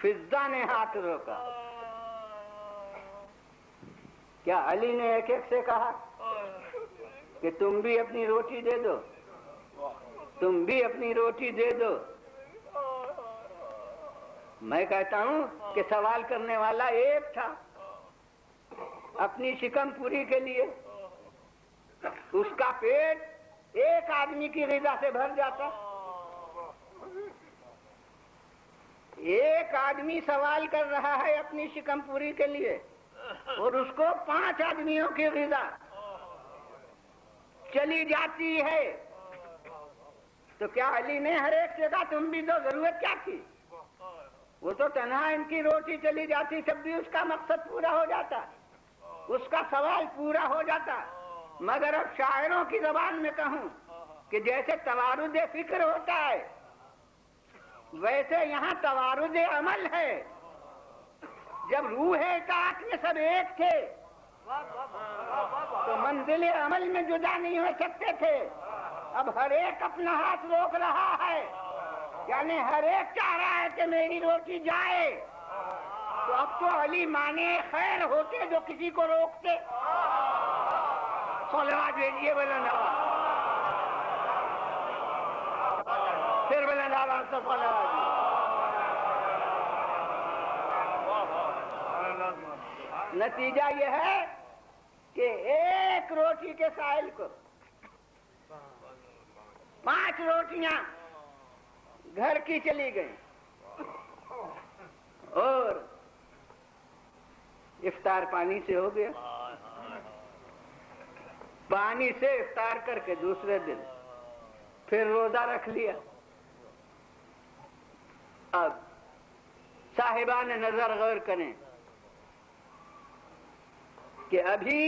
فضہ نے ہاتھ روکا۔ کیا علی نے ایک ایک سے کہا کہ تم بھی اپنی روٹی دے دو، تم بھی اپنی روٹی دے دو؟ میں کہتا ہوں کہ سوال کرنے والا ایک تھا، اپنی شکم پوری کے لیے اس کا پیٹ ایک آدمی کی غذا سے بھر جاتا۔ ایک آدمی سوال کر رہا ہے اپنی شکم پوری کے لیے اور اس کو 5 آدمیوں کی غذا چلی جاتی ہے، تو کیا علی نے ہر ایک سے کہا تم بھی دو؟ ضرورت کیا تھی؟ وہ تو تنہا ان کی روٹی چلی جاتی، تب بھی اس کا مقصد پورا ہو جاتا، اس کا سوال پورا ہو جاتا۔ مگر اب شاعروں کی زبان میں کہوں کہ جیسے توارد فکر ہوتا ہے ویسے یہاں توارد عمل ہے۔ جب روح اطاعت میں سب ایک تھے تو منزل عمل میں جدا نہیں ہو سکتے تھے، اب ہر ایک اپنا ہاتھ روک رہا ہے، یعنی ہر ایک چاہ رہا ہے کہ میری روٹی جائے، تو اب تو علی مانے خیر ہوتے جو کسی کو روکتے۔ صلوات بھیجیے بلند آواز، پھر بلند آواز سے صلوات۔ نتیجہ یہ ہے کہ ایک روٹی کے سائل کو 5 روٹیاں گھر کی چلی گئیں اور افطار پانی سے ہو گیا۔ پانی سے افطار کر کے دوسرے دن پھر روزہ رکھ لیا۔ اب صاحبان نظر غور کریں کہ ابھی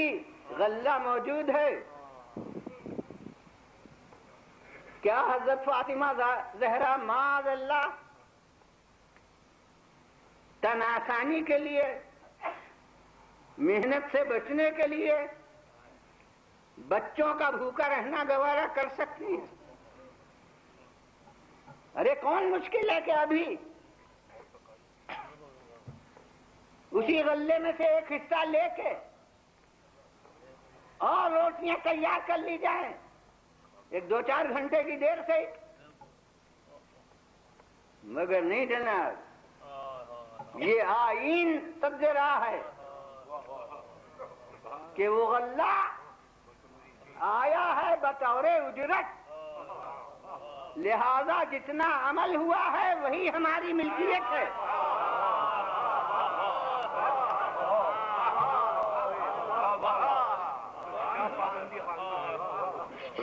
غلہ موجود ہے، کیا حضرت فاطمہ زہرا معاذ اللہ تن آسانی کے لیے، محنت سے بچنے کے لیے بچوں کا بھوکا رہنا گوارا کر سکتی ہے؟ ارے کون مشکل ہے کہ ابھی اسی غلے میں سے ایک حصہ لے کے اور روٹیاں تیار کر لی جائیں 1-2-4 گھنٹے کی دیر سے؟ مگر نہیں جناب، یہ آئین سمجھ رہا ہے کہ وہ غلہ آیا ہے بطور اجرت، لہذا جتنا عمل ہوا ہے وہی ہماری ملکیت ہے۔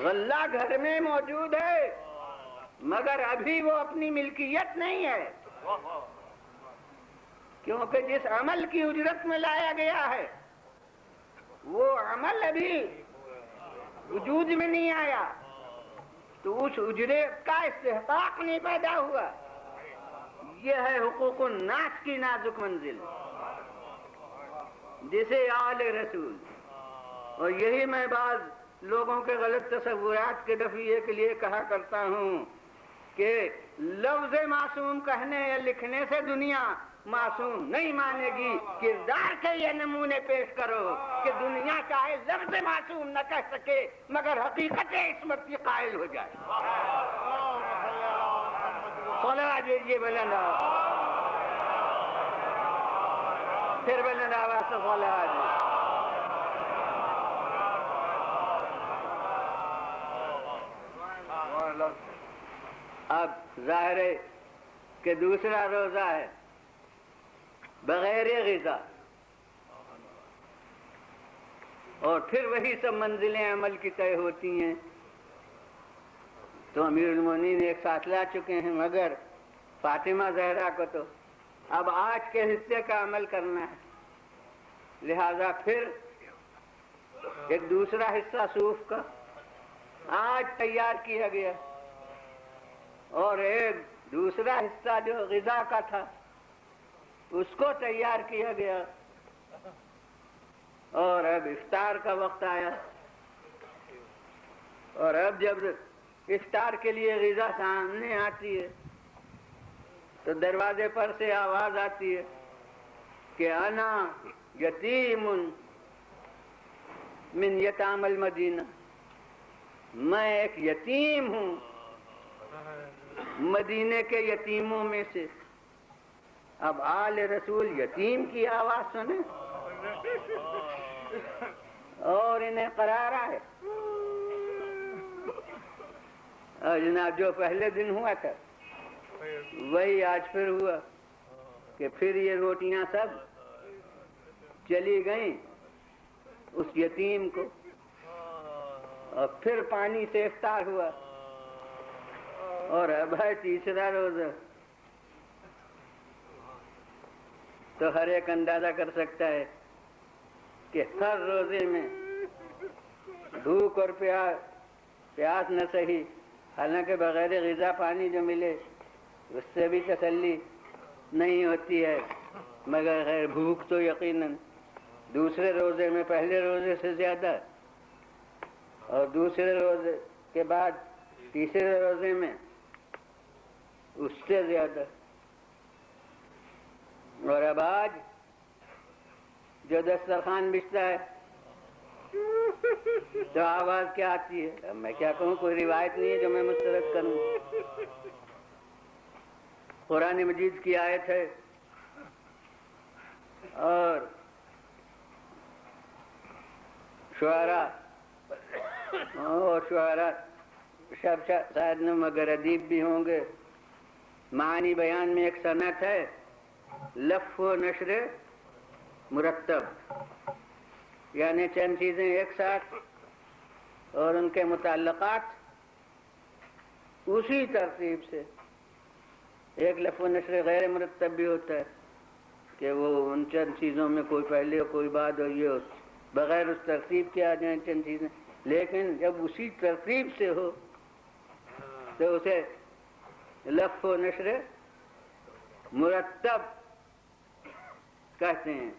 غلہ گھر میں موجود ہے مگر ابھی وہ اپنی ملکیت نہیں ہے، کیونکہ جس عمل کی اجرت میں لایا گیا ہے وہ عمل ابھی وجود میں نہیں آیا، تو اس اجرت کا استحقاق نہیں پیدا ہوا۔ یہ ہے حقوق الناس کی نازک منزل، جسے آل رسول، اور یہی میں بعض لوگوں کے غلط تصورات کے دفعے کے لیے کہا کرتا ہوں کہ لفظ معصوم کہنے یا لکھنے سے دنیا معصوم نہیں مانے گی، کردار کے یہ نمونے پیش کرو کہ دنیا چاہے لفظ معصوم نہ کہہ سکے مگر حقیقت عصمت کی قائل ہو جائے۔ صلوات بھیجیے بلند آواز۔ پھر بلند آواز سے صلوات۔ اب ظاہر ہے کہ دوسرا روزہ ہے بغیر غذا، اور پھر وہی سب منزلیں عمل کی طے ہوتی ہیں۔ تو امیر المومنین ایک ساتھ لا چکے ہیں، مگر فاطمہ زہرا کو تو اب آج کے حصے کا عمل کرنا ہے، لہذا پھر ایک دوسرا حصہ صوف کا آج تیار کیا گیا، اور ایک دوسرا حصہ جو غذا کا تھا اس کو تیار کیا گیا، اور اب افطار کا وقت آیا، اور اب جب افطار کے لیے غذا سامنے آتی ہے تو دروازے پر سے آواز آتی ہے کہ انا یتیم من یتام المدینہ، میں ایک یتیم ہوں مدینے کے یتیموں میں سے۔ اب آل رسول یتیم کی آواز سنیں اور انہیں قرارا ہے۔ اور جناب جو پہلے دن ہوا تھا وہی آج پھر ہوا کہ پھر یہ روٹیاں سب چلی گئیں اس یتیم کو، اور پھر پانی سے افطار ہوا، اور اب ہے تیسرا روزہ۔ تو ہر ایک اندازہ کر سکتا ہے کہ ہر روزے میں بھوک اور پیاس نہ سہی، حالانکہ بغیر غذا پانی جو ملے اس سے بھی تسلی نہیں ہوتی ہے، مگر غیر بھوک تو یقیناً دوسرے روزے میں پہلے روزے سے زیادہ، اور دوسرے روزے کے بعد تیسرے روزے میں اس سے زیادہ۔ اور اب آج جو دسترخوان بچتا ہے تو آواز کیا آتی ہے؟ اب میں کیا کہوں، کوئی روایت نہیں ہے جو میں مسترد کروں۔ قرآن مجید کی آیت ہے، اور شعراء شاید نہ مگر ادیب بھی ہوں گے، معنی بیان میں ایک صنعت ہے، لف و نشر مرتب، یعنی چند چیزیں ایک ساتھ اور ان کے متعلقات اسی ترتیب سے۔ ایک لف و نشر غیر مرتب بھی ہوتا ہے کہ وہ ان چند چیزوں میں کوئی پہلے اور کوئی بعد ہو، یہ بغیر اس ترتیب کے آ جائیں چند چیزیں، لیکن جب اسی ترتیب سے ہو تو اسے لف و نشر مرتب کہتے ہیں۔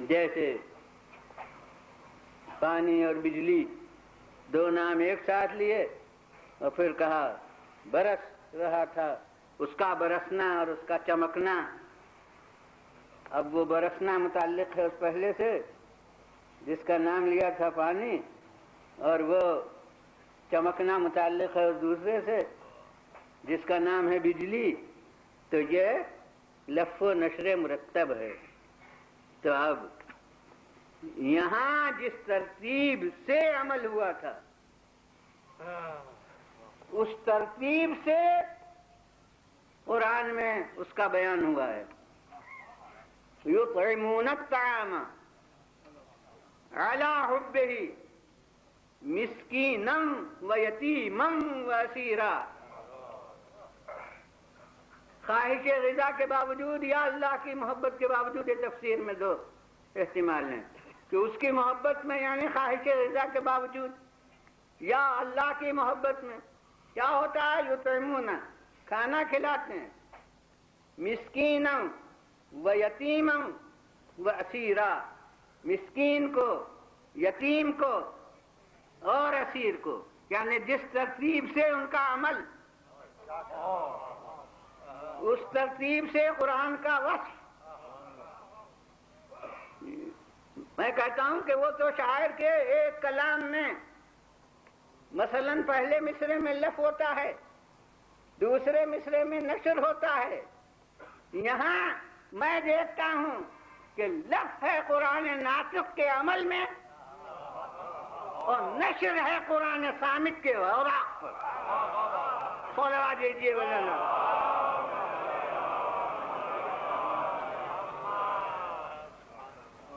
جیسے پانی اور بجلی دو نام ایک ساتھ لیے اور پھر کہا برس رہا تھا، اس کا برسنا اور اس کا چمکنا۔ اب وہ برسنا متعلق ہے اس پہلے سے جس کا نام لیا تھا پانی، اور وہ چمکنا متعلق ہے اس دوسرے سے جس کا نام ہے بجلی، تو یہ لف و نشر مرتب ہے۔ تو اب یہاں جس ترتیب سے عمل ہوا تھا اس ترتیب سے قرآن میں اس کا بیان ہوا ہے۔ یطعمون الطعام علی حبہ مسکینا و یتیما و اسیرا، خواہش غذا کے باوجود یا اللہ کی محبت کے باوجود، یہ تفسیر میں دو احتمال ہیں کہ اس کی محبت میں یعنی خواہش غذا کے باوجود، یا اللہ کی محبت میں کیا ہوتا ہے، یطعمون کھانا کھلاتے ہیں، مسکینا و یتیما و اسیرا، مسکین کو، یتیم کو اور اسیر کو، یعنی جس ترتیب سے ان کا عمل اس ترتیب سے قرآن کا وصف۔ میں کہتا ہوں کہ وہ تو شاعر کے ایک کلام میں مثلا پہلے مصرے میں لف ہوتا ہے، دوسرے مصرے میں نشر ہوتا ہے، یہاں میں دیکھتا ہوں کہ لفظ ہے قرآن ناطق کے عمل میں اور نشر ہے قرآن صامت کے اوراق پر. صلوات دیجیے وزنا.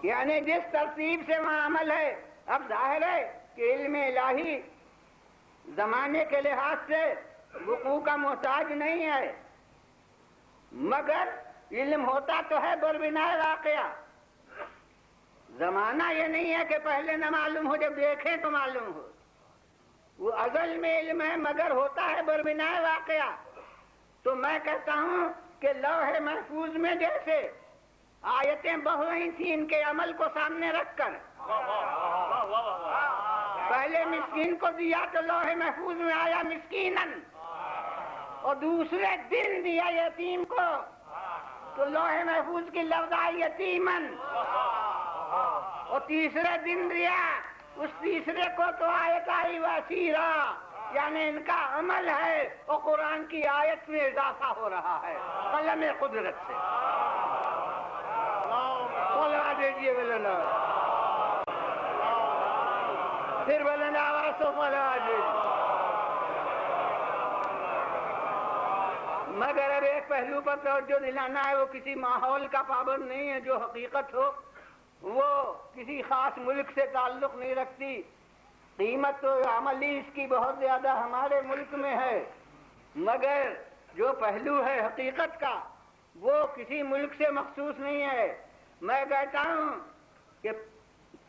یعنی جس ترتیب سے وہاں عمل ہے، اب ظاہر ہے کہ علم الہی زمانے کے لحاظ سے وقوع کا محتاج نہیں ہے، مگر علم ہوتا تو ہے بربنائے واقعہ. زمانہ یہ نہیں ہے کہ پہلے نہ معلوم ہو، جب دیکھیں تو معلوم ہو. وہ ازل میں علم ہے مگر ہوتا ہے بربنائے واقعہ. تو میں کہتا ہوں کہ لوح محفوظ میں جیسے آیتیں بڑھ رہی تھیں ان کے عمل کو سامنے رکھ کر، پہلے مسکین کو دیا تو لوح محفوظ میں آیا مسکینن، اور دوسرے دن دیا یتیم کو تو لوح محفوظ کی لفظ آئی یتیمن، اور تیسرے دن دیا اس تیسرے کو تو آیت آئی وسیرا. یعنی ان کا عمل ہے اور قرآن کی آیت میں اضافہ ہو رہا ہے قلم قدرت سے. بولوا دیجیے بولنا، پھر بولنا آواز تو بولوا دیجیے. مگر اب ایک پہلو پر توجہ دلانا ہے، وہ کسی ماحول کا پابند نہیں ہے. جو حقیقت ہو وہ کسی خاص ملک سے تعلق نہیں رکھتی. قیمت تو عملی اس کی بہت زیادہ ہمارے ملک میں ہے، مگر جو پہلو ہے حقیقت کا وہ کسی ملک سے مخصوص نہیں ہے. میں کہتا ہوں کہ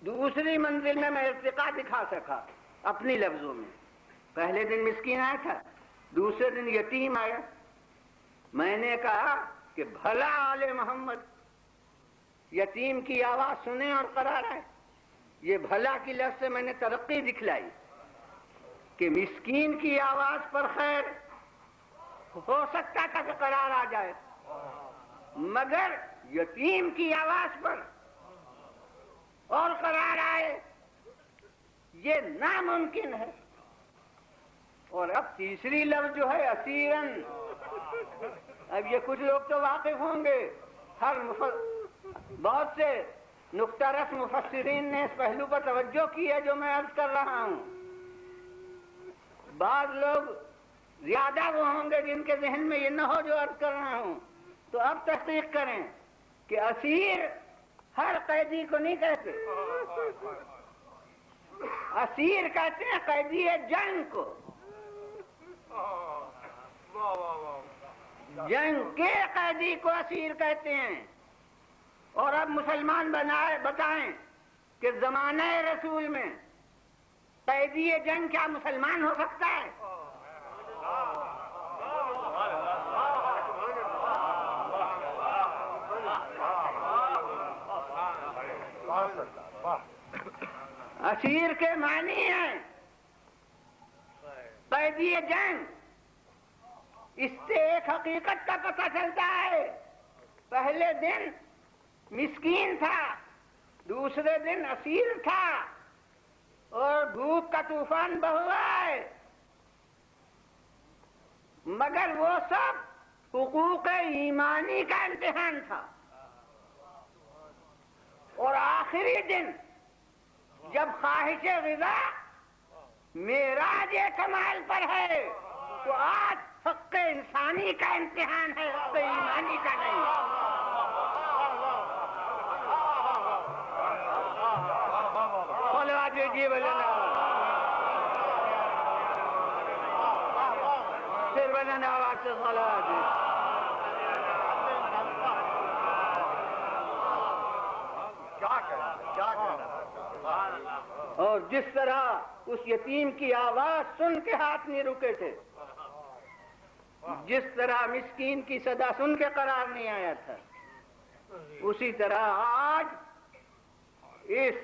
دوسری منزل میں ارتقا دکھا سکا اپنی لفظوں میں. پہلے دن مسکین آیا تھا، دوسرے دن یتیم آیا. میں نے کہا کہ بھلا آل محمد یتیم کی آواز سنیں اور قرار آئے. یہ بھلا کی لفظ سے میں نے ترقی دکھلائی کہ مسکین کی آواز پر خیر ہو سکتا تھا کہ قرار آ جائے، مگر یتیم کی آواز پر اور قرار آئے یہ ناممکن ہے. اور اب تیسری لفظ جو ہے اسیرن، اب یہ کچھ لوگ تو واقف ہوں گے، بہت سے نقطہ رس مفسرین نے اس پہلو پر توجہ کی ہے جو میں عرض کر رہا ہوں. بعض لوگ زیادہ وہ ہوں گے جن کے ذہن میں یہ نہ ہو جو عرض کر رہا ہوں، تو اب تحقیق کریں کہ اسیر ہر قیدی کو نہیں کہتے. اسیر کہتے ہیں قیدی جنگ کو، جنگ کے قیدی کو اسیر کہتے ہیں. اور اب مسلمان بتائیں کہ زمانہ رسول میں قیدی جنگ کیا مسلمان ہو سکتا ہے؟ اسیر کے معنی ہیں قیدی جنگ. اس سے ایک حقیقت کا پتہ چلتا ہے، پہلے دن مسکین تھا، دوسرے دن اسیر تھا، اور دھوپ کا طوفان بہوا ہے، مگر وہ سب حقوق ایمانی کا امتحان تھا. اور آخری دن جب خواہش غذا معراج کمال پر ہے تو آج حق انسانی کا امتحان ہے، حق ایمانی کا نہیں. صلوات دیجیے بولنا، پھر بولنا آواز سے صلوات دیجیے. اور جس طرح اس یتیم کی آواز سن کے ہاتھ نہیں رکے تھے، جس طرح مسکین کی صدا سن کے قرار نہیں آیا تھا، اسی طرح آج اس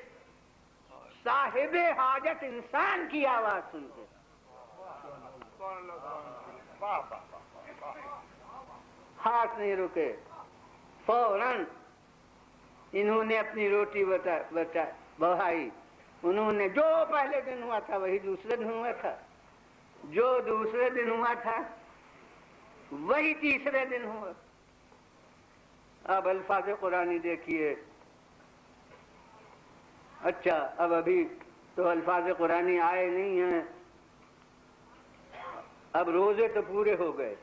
صاحب حاجت انسان کی آواز سن کے ہاتھ نہیں رکے. فوراً انہوں نے اپنی روٹی بڑھائی. انہوں نے جو پہلے دن ہوا تھا وہی دوسرے دن ہوا تھا، جو دوسرے دن ہوا تھا وہی تیسرے دن ہوا. اب الفاظ قرآنی دیکھیے. اچھا اب ابھی تو الفاظ قرآنی آئے نہیں ہیں، اب روزے تو پورے ہو گئے،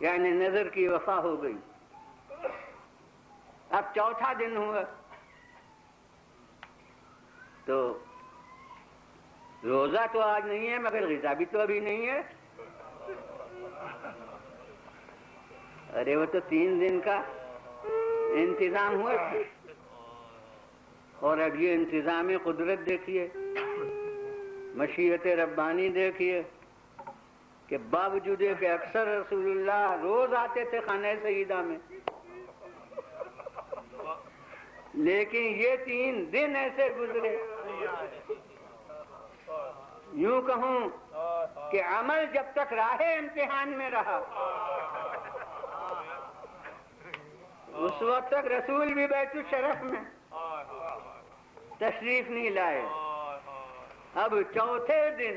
یعنی نظر کی وفا ہو گئی. اب چوتھا دن ہوا تو روزہ تو آج نہیں ہے مگر غذا بھی تو ابھی نہیں ہے. ارے وہ تو 3 دن کا انتظام ہوا تھا. اور اب یہ انتظام قدرت دیکھیے، مشیت ربانی دیکھیے کہ باوجود کہ اکثر رسول اللہ روز آتے تھے خانہ سیدہ میں، لیکن یہ 3 دن ایسے گزرے، یوں کہوں کہ عمل جب تک راہ امتحان میں رہا اس وقت تک رسول بھی بیت الشرف میں تشریف نہیں لائے. اب چوتھے دن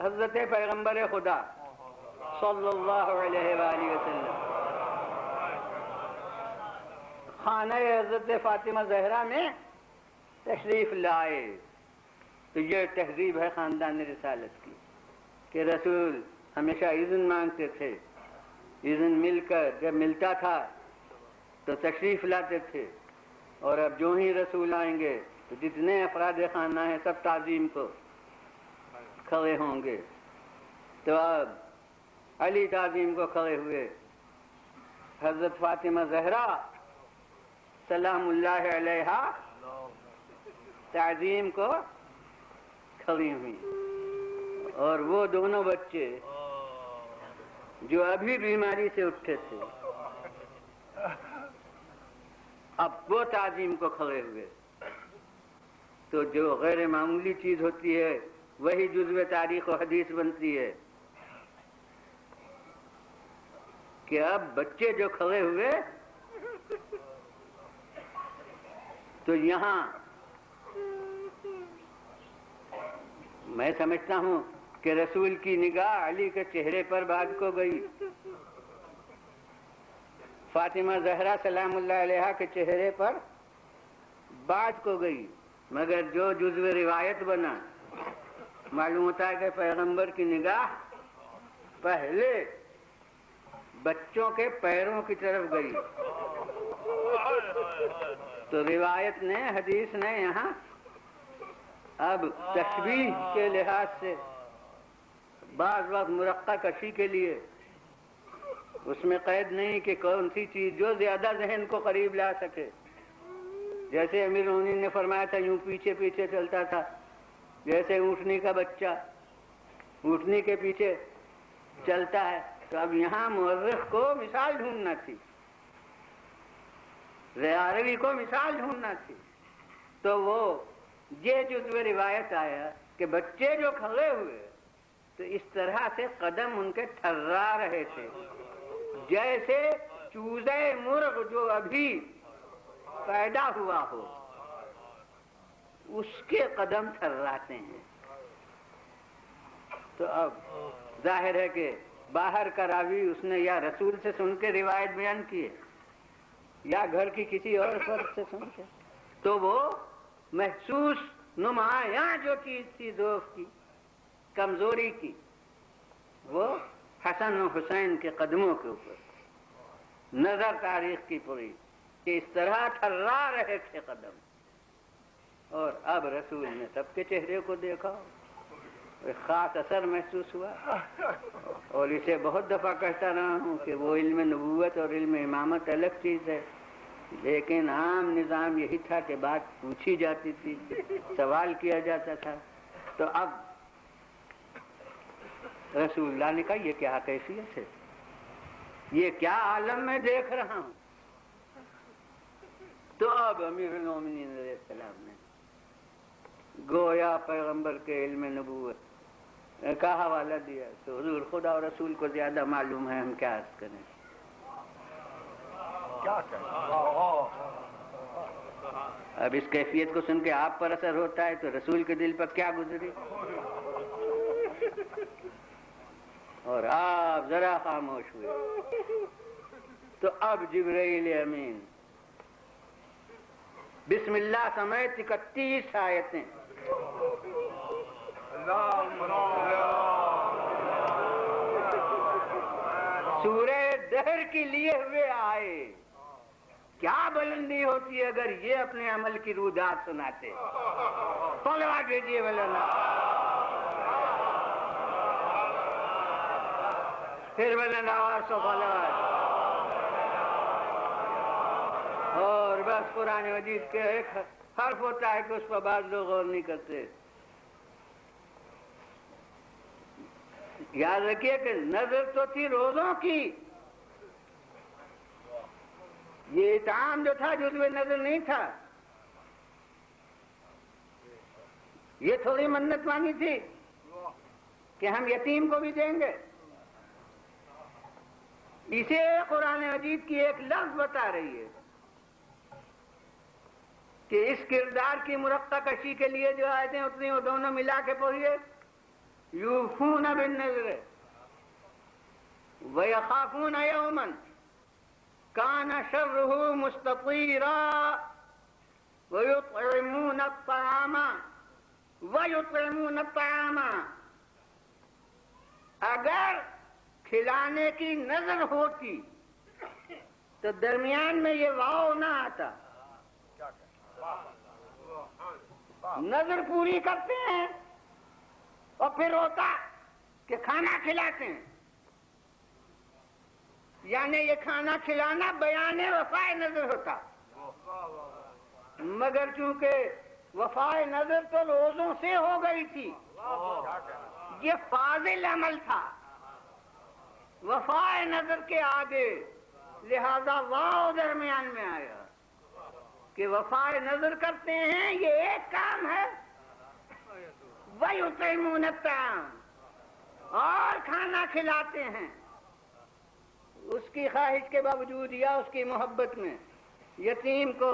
حضرت پیغمبر خدا صلی اللہ علیہ وآلہ وسلم خانہ حضرت فاطمہ زہرا میں تشریف لائے. تو یہ تہذیب ہے خاندان رسالت کی کہ رسول ہمیشہ اذن مانگتے تھے، اذن مل کر جب ملتا تھا تو تشریف لاتے تھے. اور اب جو ہی رسول آئیں گے تو جتنے افراد خانہ ہیں سب تعظیم کو کھڑے ہوں گے. تو اب علی تعظیم کو کھڑے ہوئے، حضرت فاطمہ زہرا سلام اللہ علیہا تعظیم کو کھڑی ہوئی. اور وہ دونوں بچے جو ابھی بیماری سے اٹھے تھے اب وہ تعظیم کو کھڑے ہوئے. تو جو غیر معمولی چیز ہوتی ہے وہی جزو تاریخ و حدیث بنتی ہے کہ اب بچے جو کھڑے ہوئے تو یہاں میں سمجھتا ہوں کہ رسول کی نگاہ علی کے چہرے پر بعد کو گئی، فاطمہ زہرا سلام اللہ علیہا کے چہرے پر بعد کو گئی. مگر جو جزو روایت بنا معلوم ہوتا ہے کہ پیغمبر کی نگاہ پہلے بچوں کے پیروں کی طرف گئی. تو روایت نے، حدیث نے یہاں اب تشبیہ کے لحاظ سے بعض وقت مرقع کشی کے لیے اس میں قید نہیں کہ کون سی چیز جو زیادہ ذہن کو قریب لا سکے. جیسے امیر المومنین نے فرمایا تھا یوں پیچھے پیچھے چلتا تھا جیسے اونٹنی کا بچہ اونٹنی کے پیچھے چلتا ہے. تو اب یہاں مورخ کو مثال ڈھونڈنا تھی، ریاروی کو مثال ڈھونڈنا تھی. تو وہ یہ جزو روایت آیا کہ بچے جو کھڑے ہوئے تو اس طرح سے قدم ان کے تھرا رہے تھے جیسے چوزے مرغ جو ابھی پیدا ہوا ہو اس کے قدم تھراتے ہیں. تو اب ظاہر ہے کہ باہر کا راوی اس نے یا رسول سے سن کے روایت بیان کی ہے یا گھر کی کسی اور فرد سے سن کے، تو وہ محسوس نمایاں جو چیز تھی ضعف کی، کمزوری کی، وہ حسن و حسین کے قدموں کے اوپر نظر تاریخ کی پڑی کہ اس طرح تھرا رہے تھے قدم. اور اب رسول نے سب کے چہرے کو دیکھا، ایک خاص اثر محسوس ہوا. اور اسے بہت دفعہ کہتا رہا ہوں کہ وہ علم نبوت اور علم امامت الگ چیز ہے، لیکن عام نظام یہی تھا کہ بات پوچھی جاتی تھی، سوال کیا جاتا تھا. تو اب رسول اللہ نے کہا یہ کیا کیفیت ہے، یہ کیا عالم میں دیکھ رہا ہوں. تو اب امیر المومنین علیہ السلام نے گویا پیغمبر کے علم نبوت کا حوالہ دیا. تو حضور خدا اور رسول کو زیادہ معلوم ہے، ہم کیا عرض کریں. اب اس کیفیت کو سن کے آپ پر اثر ہوتا ہے تو رسول کے دل پر کیا گزری. اور آپ ذرا خاموش ہوئے. تو اب جبرائیل امین بسم اللہ سمیت 31 آیتیں سورہ دہر کے لیے ہوئے آئے. کیا بلندی ہوتی ہے اگر یہ اپنے عمل کی رودات سناتے. صلوات بھیجیے مولانا. پھر مولانا آواز سو صلوات. اور بس قرآن مجید کے ایک حرف ہوتا ہے کہ اس پر بعض لوگ غور نہیں کرتے. یاد رکھیے کہ نظر تو تھی روزوں کی. یہ اطعام جو تھا جزو نظر نہیں تھا. یہ تھوڑی منت مانی تھی کہ ہم یتیم کو بھی دیں گے. اسے قرآن مجید کی ایک لفظ بتا رہی ہے کہ اس کردار کی مرقع کشی کے لیے جو آیتیں اتنی وہ دونوں ملا کے پڑھیے. یوفون بالنذر ویخافون یوما کان شرہ مستطیرا ویطعمون الطعام. اگر کھلانے کی نظر ہوتی تو درمیان میں یہ واو نہ آتا. نظر پوری کرتے ہیں اور پھر ہوتا کہ کھانا کھلاتے ہیں. یعنی یہ کھانا کھلانا بیان وفائے نظر ہوتا. مگر چونکہ وفائے نظر تو روزوں سے ہو گئی تھی، یہ فاضل عمل تھا وفائے نظر کے آگے، لہذا واو درمیان میں آیا کہ وفائے نظر کرتے ہیں. یہ ایک کام ہے. وَيُطْعِمُونَ الطَّعَامَ، اور کھانا کھلاتے ہیں اس کی خواہش کے باوجود یا اس کی محبت میں یتیم کو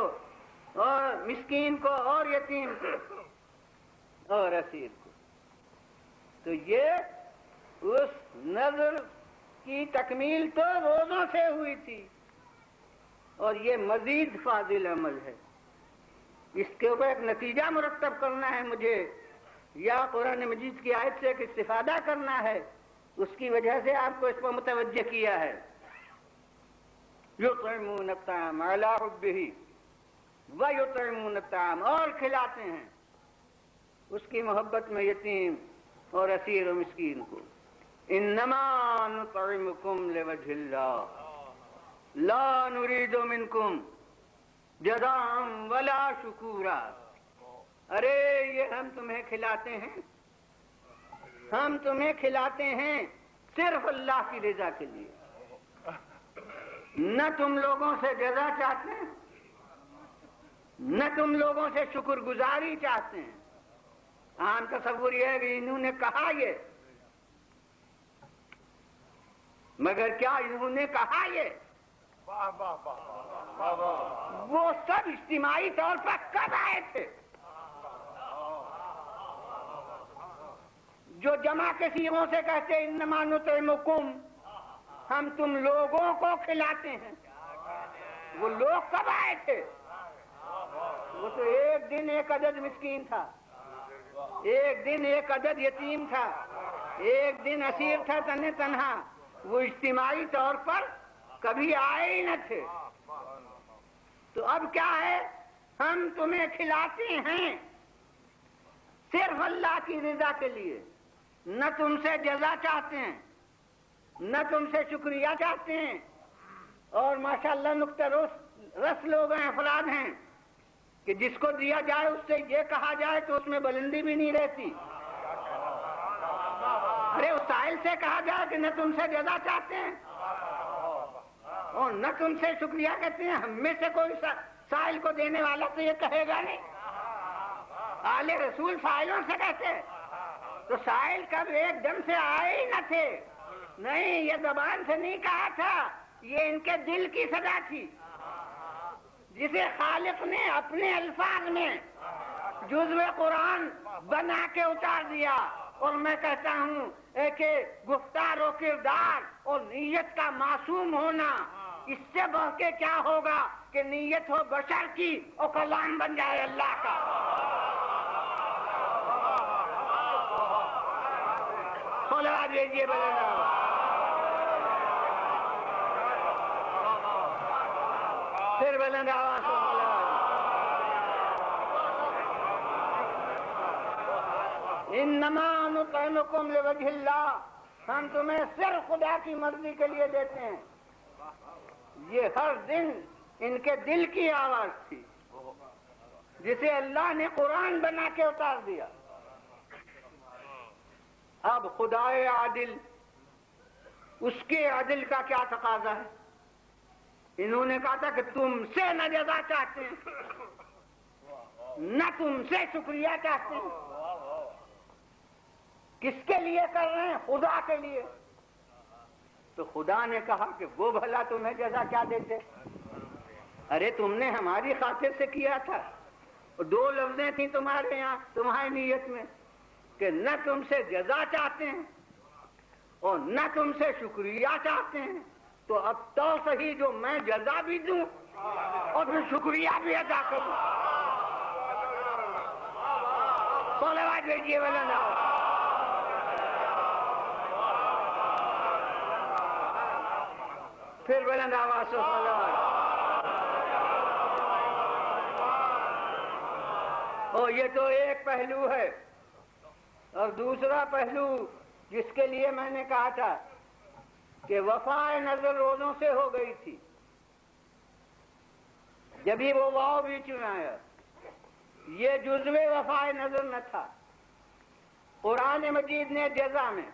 اور مسکین کو اور یتیم کو اور اسیر کو. تو یہ اس نظر کی تکمیل تو روزوں سے ہوئی تھی اور یہ مزید فاضل عمل ہے. اس کے اوپر ایک نتیجہ مرتب کرنا ہے مجھے، یا قرآن مجید کی آیت سے ایک استفادہ کرنا ہے. اس کی وجہ سے آپ کو اس پر متوجہ کیا ہے. یطعمون الطعام علی حبہ ویطعمون الطعام، اور کھلاتے ہیں اس کی محبت میں یتیم اور اسیر و مسکین کو. انما نطعمکم لوجہ اللہ لا نرید منکم جزاء ولا شکورا. ارے یہ ہم تمہیں کھلاتے ہیں، ہم تمہیں کھلاتے ہیں صرف اللہ کی رضا کے لیے. نہ تم لوگوں سے جزا چاہتے ہیں، نہ تم لوگوں سے شکر گزاری چاہتے ہیں. عام تصور یہ ہے کہ انہوں نے کہا یہ، مگر کیا انہوں نے کہا یہ؟ وہ سب اجتماعی طور پر کب آئے تھے؟ جو جمع کے صیغوں سے کہتے ہیں انما نطعمکم، ہم تم لوگوں کو کھلاتے ہیں، وہ لوگ کب آئے تھے؟ وہ تو ایک دن ایک عدد مسکین تھا، ایک دن ایک عدد یتیم تھا، ایک دن اسیر تھا تنہا تنہا. وہ اجتماعی طور پر کبھی آئے ہی نہ تھے. تو اب کیا ہے؟ ہم تمہیں کھلاتے ہیں صرف اللہ کی رضا کے لیے، نہ تم سے جزا چاہتے ہیں، نہ تم سے شکریہ چاہتے ہیں. اور ماشاءاللہ نکتہ رس لوگ ہیں، افراد ہیں کہ جس کو دیا جائے اس سے یہ کہا جائے تو اس میں بلندی بھی نہیں رہتی. ارے اس سائل سے کہا جائے کہ نہ تم سے جزا چاہتے ہیں اور نہ تم سے شکریہ کہتے ہیں. ہم میں سے کوئی سائل کو دینے والا تو یہ کہے گا نہیں. آل رسول سائلوں سے کہتے تو سائل کب ایک دم سے آئے ہی نہ تھے. نہیں، یہ زبان سے نہیں کہا تھا، یہ ان کے دل کی صدا تھی جسے خالق نے اپنے الفاظ میں جزو قرآن بنا کے اتار دیا. اور میں کہتا ہوں کہ گفتار و کردار اور نیت کا معصوم ہونا، اس سے بڑھ کے کیا ہوگا کہ نیت ہو بشر کی اور کلام بن جائے اللہ کا۔ صلوات بھیجیے بلند آواز۔ پھر بلند آواز سے انما نطعمکم لوجہ اللہ، ہم تمہیں صرف خدا کی مرضی کے لیے دیتے ہیں۔ یہ ہر دن ان کے دل کی آواز تھی جسے اللہ نے قرآن بنا کے اتار دیا۔ اب خدائے عادل، اس کے عدل کا کیا تقاضا ہے؟ انہوں نے کہا تھا کہ تم سے نہ جزا چاہتے ہیں، نہ تم سے شکریہ چاہتے ہیں۔ کس کے لیے کر رہے ہیں؟ خدا کے لیے۔ تو خدا نے کہا کہ وہ بھلا تمہیں جزا کیا دیتے؟ ارے تم نے ہماری خاطر سے کیا تھا۔ اور دو لفظیں تھیں تمہارے یہاں، تمہاری نیت میں، کہ نہ تم سے جزا چاہتے ہیں اور نہ تم سے شکریہ چاہتے ہیں۔ تو اب تو صحیح، جو میں جزا بھی دوں اور پھر شکریہ بھی ادا کروں۔ صلوات بھیجیے بلند آواز۔ پھر بلند آواز سے صلوات۔ اور یہ تو ایک پہلو ہے، اور دوسرا پہلو جس کے لیے میں نے کہا تھا کہ وفائے نظر روزوں سے ہو گئی تھی، جبھی وہ واؤ بیچ میں آیا، یہ جزو وفائے نظر نہ تھا۔ قرآن مجید نے جزا میں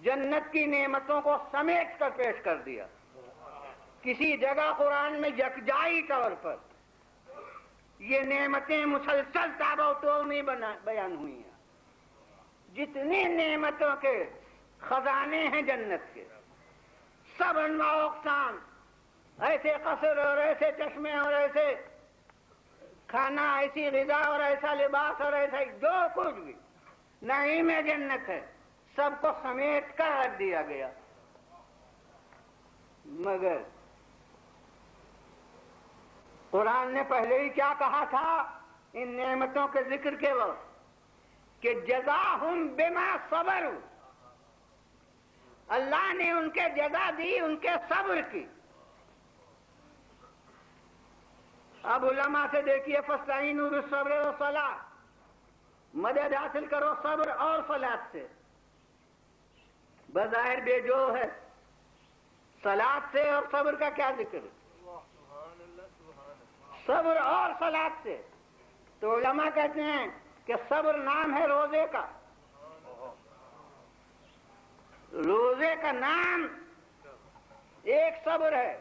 جنت کی نعمتوں کو سمیٹ کر پیش کر دیا۔ کسی جگہ قرآن میں یکجائی طور پر یہ نعمتیں مسلسل تابع و توڑ نہیں بیان ہوئی ہیں۔ جتنی نعمتوں کے خزانے ہیں جنت کے، سب انواع و اقسام، ایسے قصر اور ایسے چشمے اور ایسے کھانا، ایسی غذا اور ایسا لباس اور ایسا جو کچھ بھی نعیم جنت ہے، سب کو سمیٹ کر رکھ دیا گیا۔ مگر قرآن نے پہلے ہی کیا کہا تھا ان نعمتوں کے ذکر کے وقت کہ جزاہم بما صبروا، اللہ نے ان کے جزا دی ان کے صبر کی۔ اب علماء سے دیکھیے فاستعینوا بالصبر والصلاۃ، مدد حاصل کرو صبر اور صلاۃ سے۔ بظاہر بے جو ہے، صلاۃ سے اور صبر کا کیا ذکر ہے؟ صبر اور صلاۃ سے۔ تو علماء کہتے ہیں کہ صبر نام ہے روزے کا، روزے کا نام ایک صبر ہے،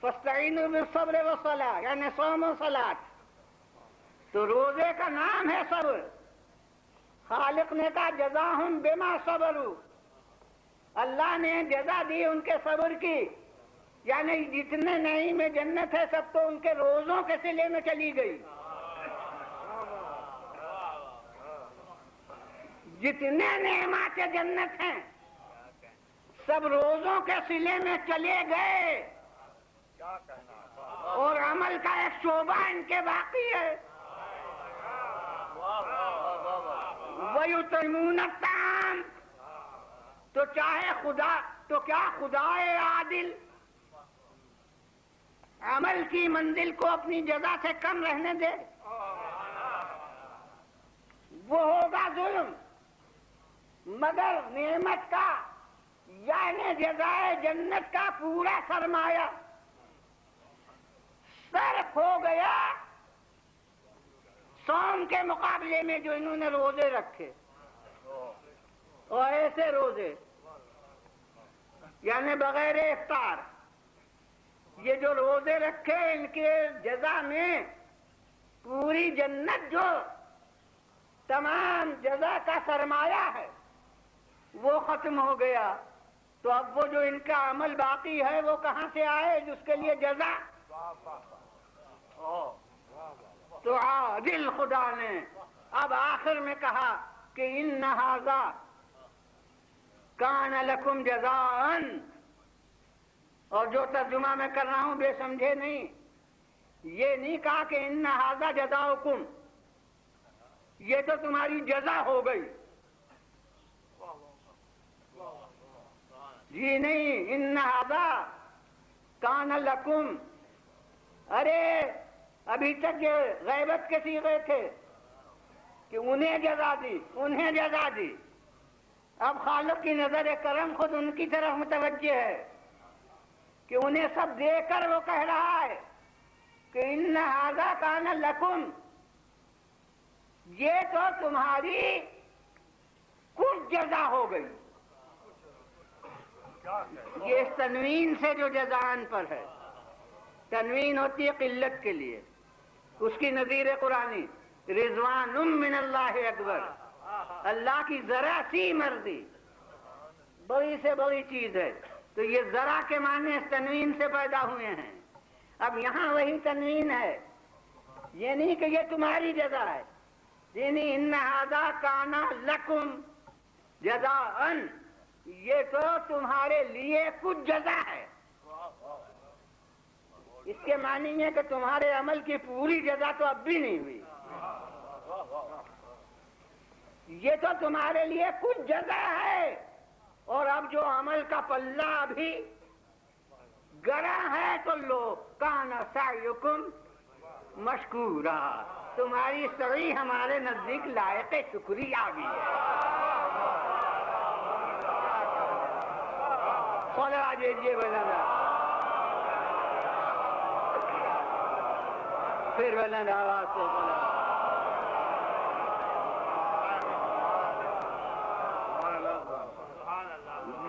فاستعینوا بالصبر والصلاۃ، یعنی صوم و صلاۃ۔ تو روزے کا نام ہے صبر۔ خالق نے کہا جزاہم بما صبروا، اللہ نے جزا دی ان کے صبر کی، یعنی جتنے نعیم جنت ہے سب تو ان کے روزوں کے صلے میں چلی گئی۔ جتنے نعمات جنت ہیں سب روزوں کے صلے میں چلے گئے، اور عمل کا ایک شعبہ ان کے باقی ہے۔ وَيُطْعِمُونَ الطَّعَامَ، تو چاہے خدا، تو کیا خدائے عادل عمل کی منزل کو اپنی جزا سے کم رہنے دے؟ وہ ہوگا ظلم۔ مگر نعمت کا یعنی جزائے جنت کا پورا سرمایہ صرف ہو گیا صوم کے مقابلے میں جو انہوں نے روزے رکھے، اور ایسے روزے یعنی بغیر افطار، یہ جو روزے رکھے ان کے جزا میں پوری جنت جو تمام جزا کا سرمایہ ہے وہ ختم ہو گیا۔ تو اب وہ جو ان کا عمل باقی ہے وہ کہاں سے آئے جس کے لیے جزا؟ تو عادل خدا نے اب آخر میں کہا کہ ان ھذا کان لکم جزاء، اور جو ترجمہ میں کر رہا ہوں بے سمجھے نہیں، یہ نہیں کہا کہ ان ھذا جزاؤکم، یہ تو تمہاری جزا ہو گئی، جی نہیں، ان ھذا کان لکم، ارے ابھی تک یہ غیبت کے صیغے تھے کہ انہیں جزا دی، انہیں جزا دی، اب خالق کی نظر کرم خود ان کی طرف متوجہ ہے کہ انہیں سب دے کر وہ کہہ رہا ہے کہ ان ھذا کان لکم، یہ تو تمہاری کچھ جزا ہو گئی، یہ اس تنوین سے جو جزان پر ہے، تنوین ہوتی ہے قلت کے لیے، اس کی نظیر قرآنی رضوان من اللہ اکبر، اللہ کی ذرا سی مرضی بڑی سے بڑی چیز ہے، تو یہ ذرا کے معنی اس تنوین سے پیدا ہوئے ہیں۔ اب یہاں وہی تنوین ہے، یہ نہیں کہ یہ تمہاری جزا ہے، یعنی ان ھذا کان لکم جزاء، یہ تو تمہارے لیے کچھ جزا ہے، اس کے معنی ہے کہ تمہارے عمل کی پوری جزا تو اب بھی نہیں ہوئی، یہ تو تمہارے لیے کچھ جزا ہے، اور اب جو عمل کا پلہ ابھی گڑا ہے تو لو کان سعیکم مشکورا، تمہاری سعی ہمارے نزدیک لائق شکریہ بھی ہے۔ خدا دیجیے بلند، پھر بلند آواز سے بولا۔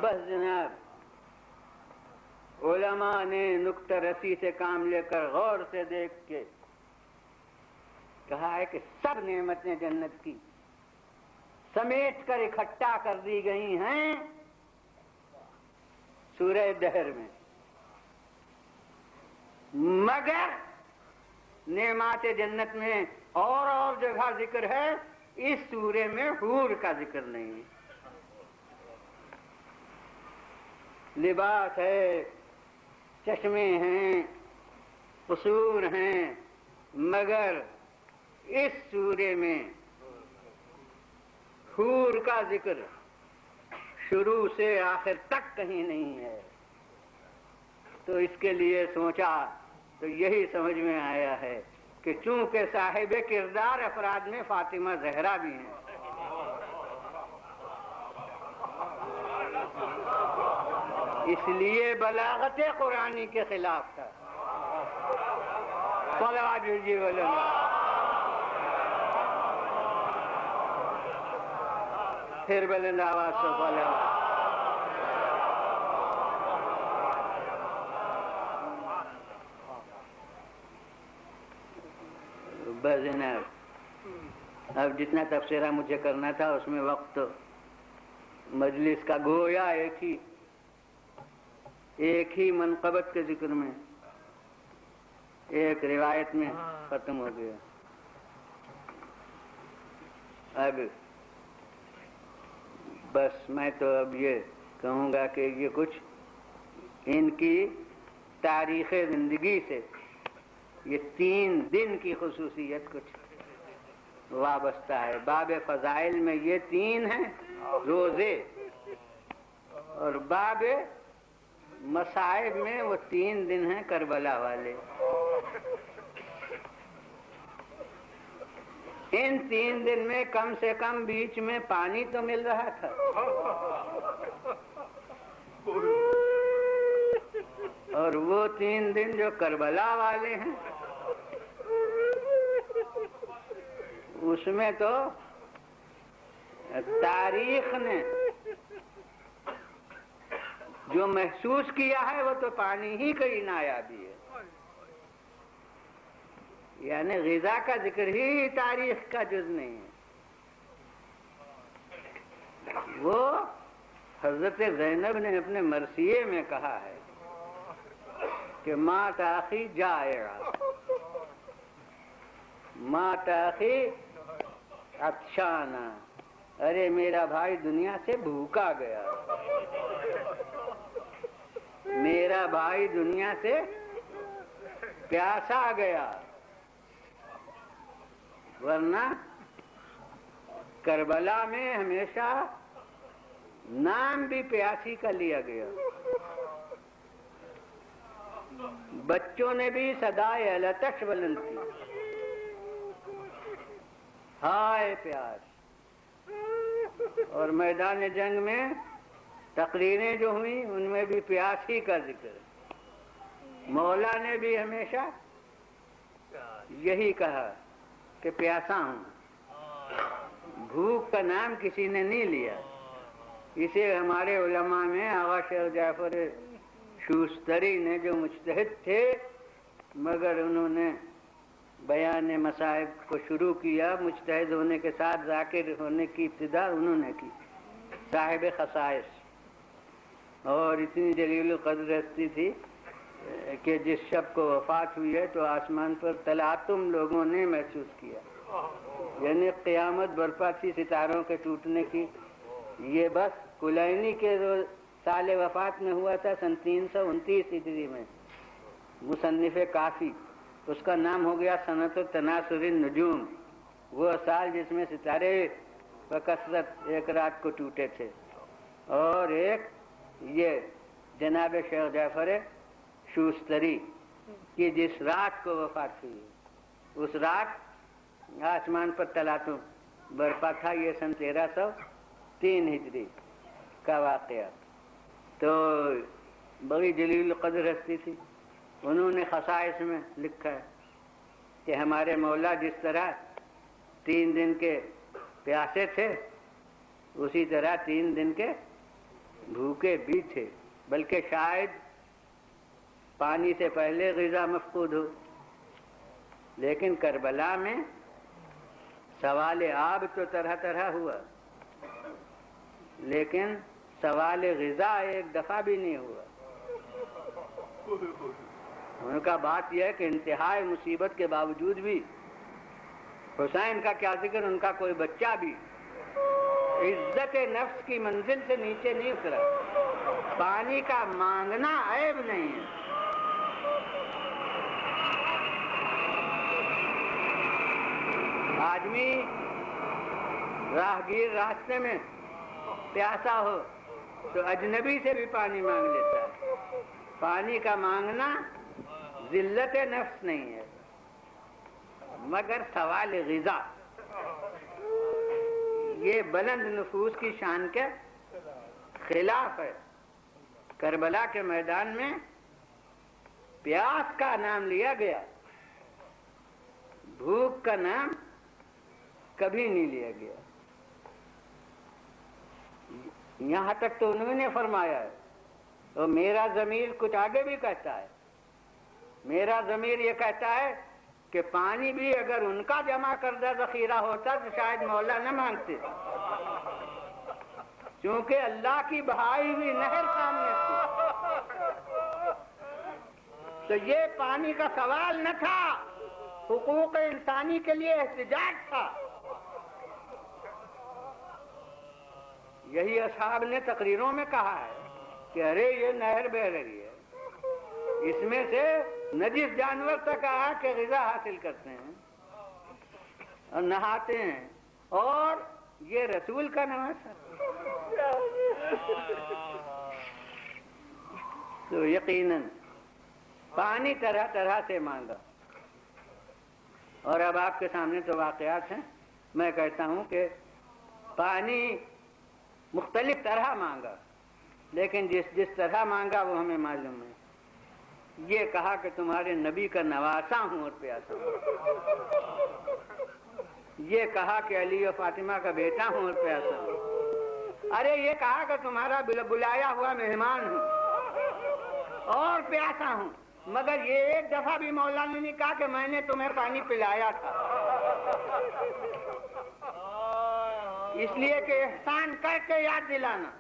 بس جناب، علماء نے نکتہ رسی سے کام لے کر غور سے دیکھ کے کہا ہے کہ سب نعمتیں جنت کی سمیٹ کر اکٹھا کر دی گئی ہیں سورہ دہر میں، مگر نعمات جنت میں اور جگہ ذکر ہے، اس سورے میں حور کا ذکر نہیں ہے۔ لباس ہے، چشمے ہیں، قصور ہیں، مگر اس سورے میں حور کا ذکر شروع سے آخر تک کہیں نہیں ہے، تو اس کے لیے سوچا تو یہی سمجھ میں آیا ہے کہ چونکہ صاحب کردار افراد میں فاطمہ زہرا بھی ہیں، اس لیے بلاغت قرآنی کے خلاف تھا۔ پھر بلند آواز سے بولا۔ بس جناب، اب جتنا تبصرہ مجھے کرنا تھا اس میں وقت مجلس کا گویا ایک ہی منقبت کے ذکر میں ایک روایت میں ختم ہو گیا۔ اب بس میں تو اب یہ کہوں گا کہ یہ کچھ ان کی تاریخ زندگی سے یہ 3 دن کی خصوصیت کچھ وابستہ ہے۔ باب فضائل میں یہ 3 ہیں روزے، اور باب مصائب میں وہ 3 دن ہیں کربلا والے۔ ان 3 دن میں کم سے کم بیچ میں پانی تو مل رہا تھا، اور وہ 3 دن جو کربلا والے ہیں اس میں تو تاریخ نے جو محسوس کیا ہے وہ تو پانی ہی کی نایابی ہے، یعنی غذا کا ذکر ہی تاریخ کا جز نہیں ہے۔ وہ حضرت زینب نے اپنے مرثیے میں کہا ہے کہ مات اخی جائعا، مات اخی عطشانا، ارے میرا بھائی دنیا سے بھوکا گیا، میرا بھائی دنیا سے پیاسا گیا، ورنہ کربلا میں ہمیشہ نام بھی پیاسی کا لیا گیا۔ بچوں نے بھی صدائے العطش بلند کی، ہائے پیاس۔ اور میدان جنگ میں تقریریں جو ہوئیں ان میں بھی پیاس ہی کا ذکر ہے۔ مولا نے بھی ہمیشہ یہی کہا کہ پیاسا ہوں، بھوک کا نام کسی نے نہیں لیا۔ اسے ہمارے علماء میں آغا شیخ جعفر شوستری نے، جو مجتہد تھے مگر انہوں نے بیان مصائب کو شروع کیا، مجتہد ہونے کے ساتھ ذاکر ہونے کی ابتدا انہوں نے کی، صاحب خصائص، اور اتنی جلیل القدر ہستی تھی کہ جس شب کو وفات ہوئی ہے تو آسمان پر تلاطم لوگوں نے محسوس کیا، یعنی قیامت برپا تھی ستاروں کے ٹوٹنے کی۔ یہ بس کلینی کے سال وفات میں ہوا تھا، سن 329 ہجری میں، مصنف کافی، اس کا نام ہو گیا سنۃ تناثر النجوم، وہ سال جس میں ستارے بکثرت ایک رات کو ٹوٹے تھے۔ اور ایک یہ جناب شیخ جعفر شوستری کی جس رات کو وفات ہوئی، اس رات آسمان پر تلاطم برپا تھا۔ یہ سن 1303 ہجری کا واقعہ۔ تو بڑی جلیل القدر ہستی تھی، انہوں نے خصائص میں لکھا ہے کہ ہمارے مولا جس طرح 3 دن کے پیاسے تھے اسی طرح 3 دن کے بھوکے بھی تھے، بلکہ شاید پانی سے پہلے غذا مفقود ہو، لیکن کربلا میں سوال آب تو طرح طرح ہوا، لیکن سوال غذا ایک دفعہ بھی نہیں ہوا۔ ان کا بات یہ ہے کہ انتہائی مصیبت کے باوجود بھی حسین کا کیا ذکر، ان کا کوئی بچہ بھی عزت نفس کی منزل سے نیچے نہیں اترا۔ پانی کا مانگنا عیب نہیں ہے، آدمی راہگیر راستے میں پیاسا ہو تو اجنبی سے بھی پانی مانگ لیتا ہے۔ پانی کا مانگنا ذلت نفس نہیں ہے، مگر سوال غذا یہ بلند نفوس کی شان کے خلاف ہے۔ کربلا کے میدان میں پیاس کا نام لیا گیا، بھوک کا نام کبھی نہیں لیا گیا۔ یہاں تک تو انہوں نے فرمایا ہے، اور میرا ضمیر کچھ آگے بھی کہتا ہے، میرا ضمیر یہ کہتا ہے کہ پانی بھی اگر ان کا جمع کردہ ذخیرہ ہوتا تو شاید مولا نہ مانگتے، کیونکہ اللہ کی بہائی ہوئی نہر سامنے تھی۔ تو یہ پانی کا سوال نہ تھا، حقوق انسانی کے لیے احتجاج تھا۔ یہی اصحاب نے تقریروں میں کہا ہے کہ ارے یہ نہر بہہ رہی ہے، اس میں سے نجس جانور تک آ کے غذا حاصل کرتے ہیں اور نہاتے ہیں، اور یہ رسول کا نواسا۔ تو یقیناً پانی طرح طرح سے مانگا، اور اب آپ کے سامنے تو واقعات ہیں۔ میں کہتا ہوں کہ پانی مختلف طرح مانگا، لیکن جس طرح مانگا وہ ہمیں معلوم ہے۔ یہ کہا کہ تمہارے نبی کا نواسا ہوں اور پیاسا ہوں، یہ کہا کہ علی و فاطمہ کا بیٹا ہوں اور پیاسا ہوں، ارے یہ کہا کہ تمہارا بلایا ہوا مہمان ہوں اور پیاسا ہوں، مگر یہ ایک دفعہ بھی مولا نے نہیں کہا کہ میں نے تمہیں پانی پلایا تھا، اس لیے کہ احسان کر کے یاد دلانا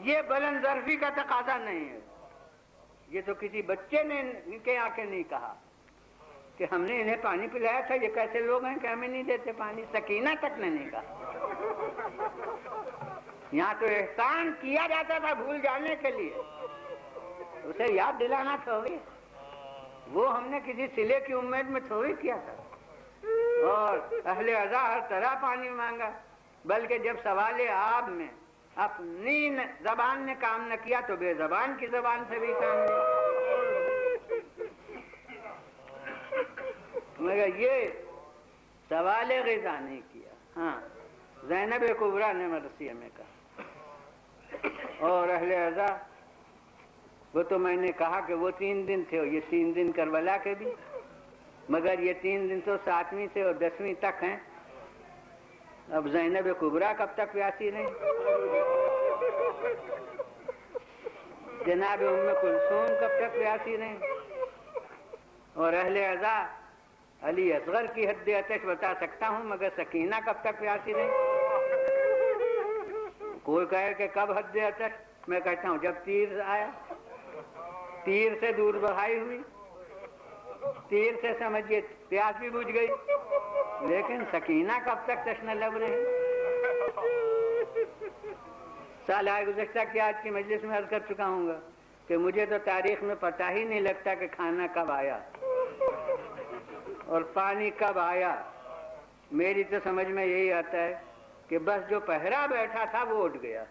یہ بلند ظرفی کا تقاضا نہیں ہے۔ یہ تو کسی بچے نے کے آنکھیں نہیں کہا کہ ہم نے انہیں پانی پلایا تھا، یہ کیسے لوگ ہیں کہ ہمیں نہیں دیتے پانی؟ سکینہ تک نے نہیں کہا۔ یہاں تو احسان کیا جاتا تھا بھول جانے کے لیے، اسے یاد دلانا تھوڑی، وہ ہم نے کسی صلے کی امید میں تھوڑی کیا تھا۔ اور اہل عزا ہر طرح پانی مانگا، بلکہ جب سوال آب میں اپنی زبان نے کام نہ کیا تو بے زبان کی زبان سے بھی کام لیا، مگر یہ سوال غذا نہیں کیا۔ ہاں، زینب کبریٰ نے مرثیہ میں کہا، اور اہل عزا وہ تو میں نے کہا کہ وہ 3 دن تھے، اور یہ 3 دن کربلا کے بھی، مگر یہ 3 دن تو 7ویں سے اور 10ویں تک ہیں۔ اب زینب کبریٰ کب تک پیاسی رہی؟ جناب ام کلثوم کب تک پیاسی رہی؟ اور اہل عزا علی اصغر کی حد آتش بتا سکتا ہوں، مگر سکینہ کب تک پیاسی رہی؟ کوئی کہے کہ کب حد آتش، میں کہتا ہوں جب تیر آیا، تیر سے دور بڑھائی ہوئی، تیر سے سمجھیے پیاس بھی بجھ گئی، لیکن سکینہ کب تک تشنہ لب رہی؟ سال گزشتہ کی آج کی مجلس میں عرض کر چکا ہوں گا کہ مجھے تو تاریخ میں پتہ ہی نہیں لگتا کہ کھانا کب آیا اور پانی کب آیا۔ میری تو سمجھ میں یہی آتا ہے کہ بس جو پہرا بیٹھا تھا وہ اٹھ گیا،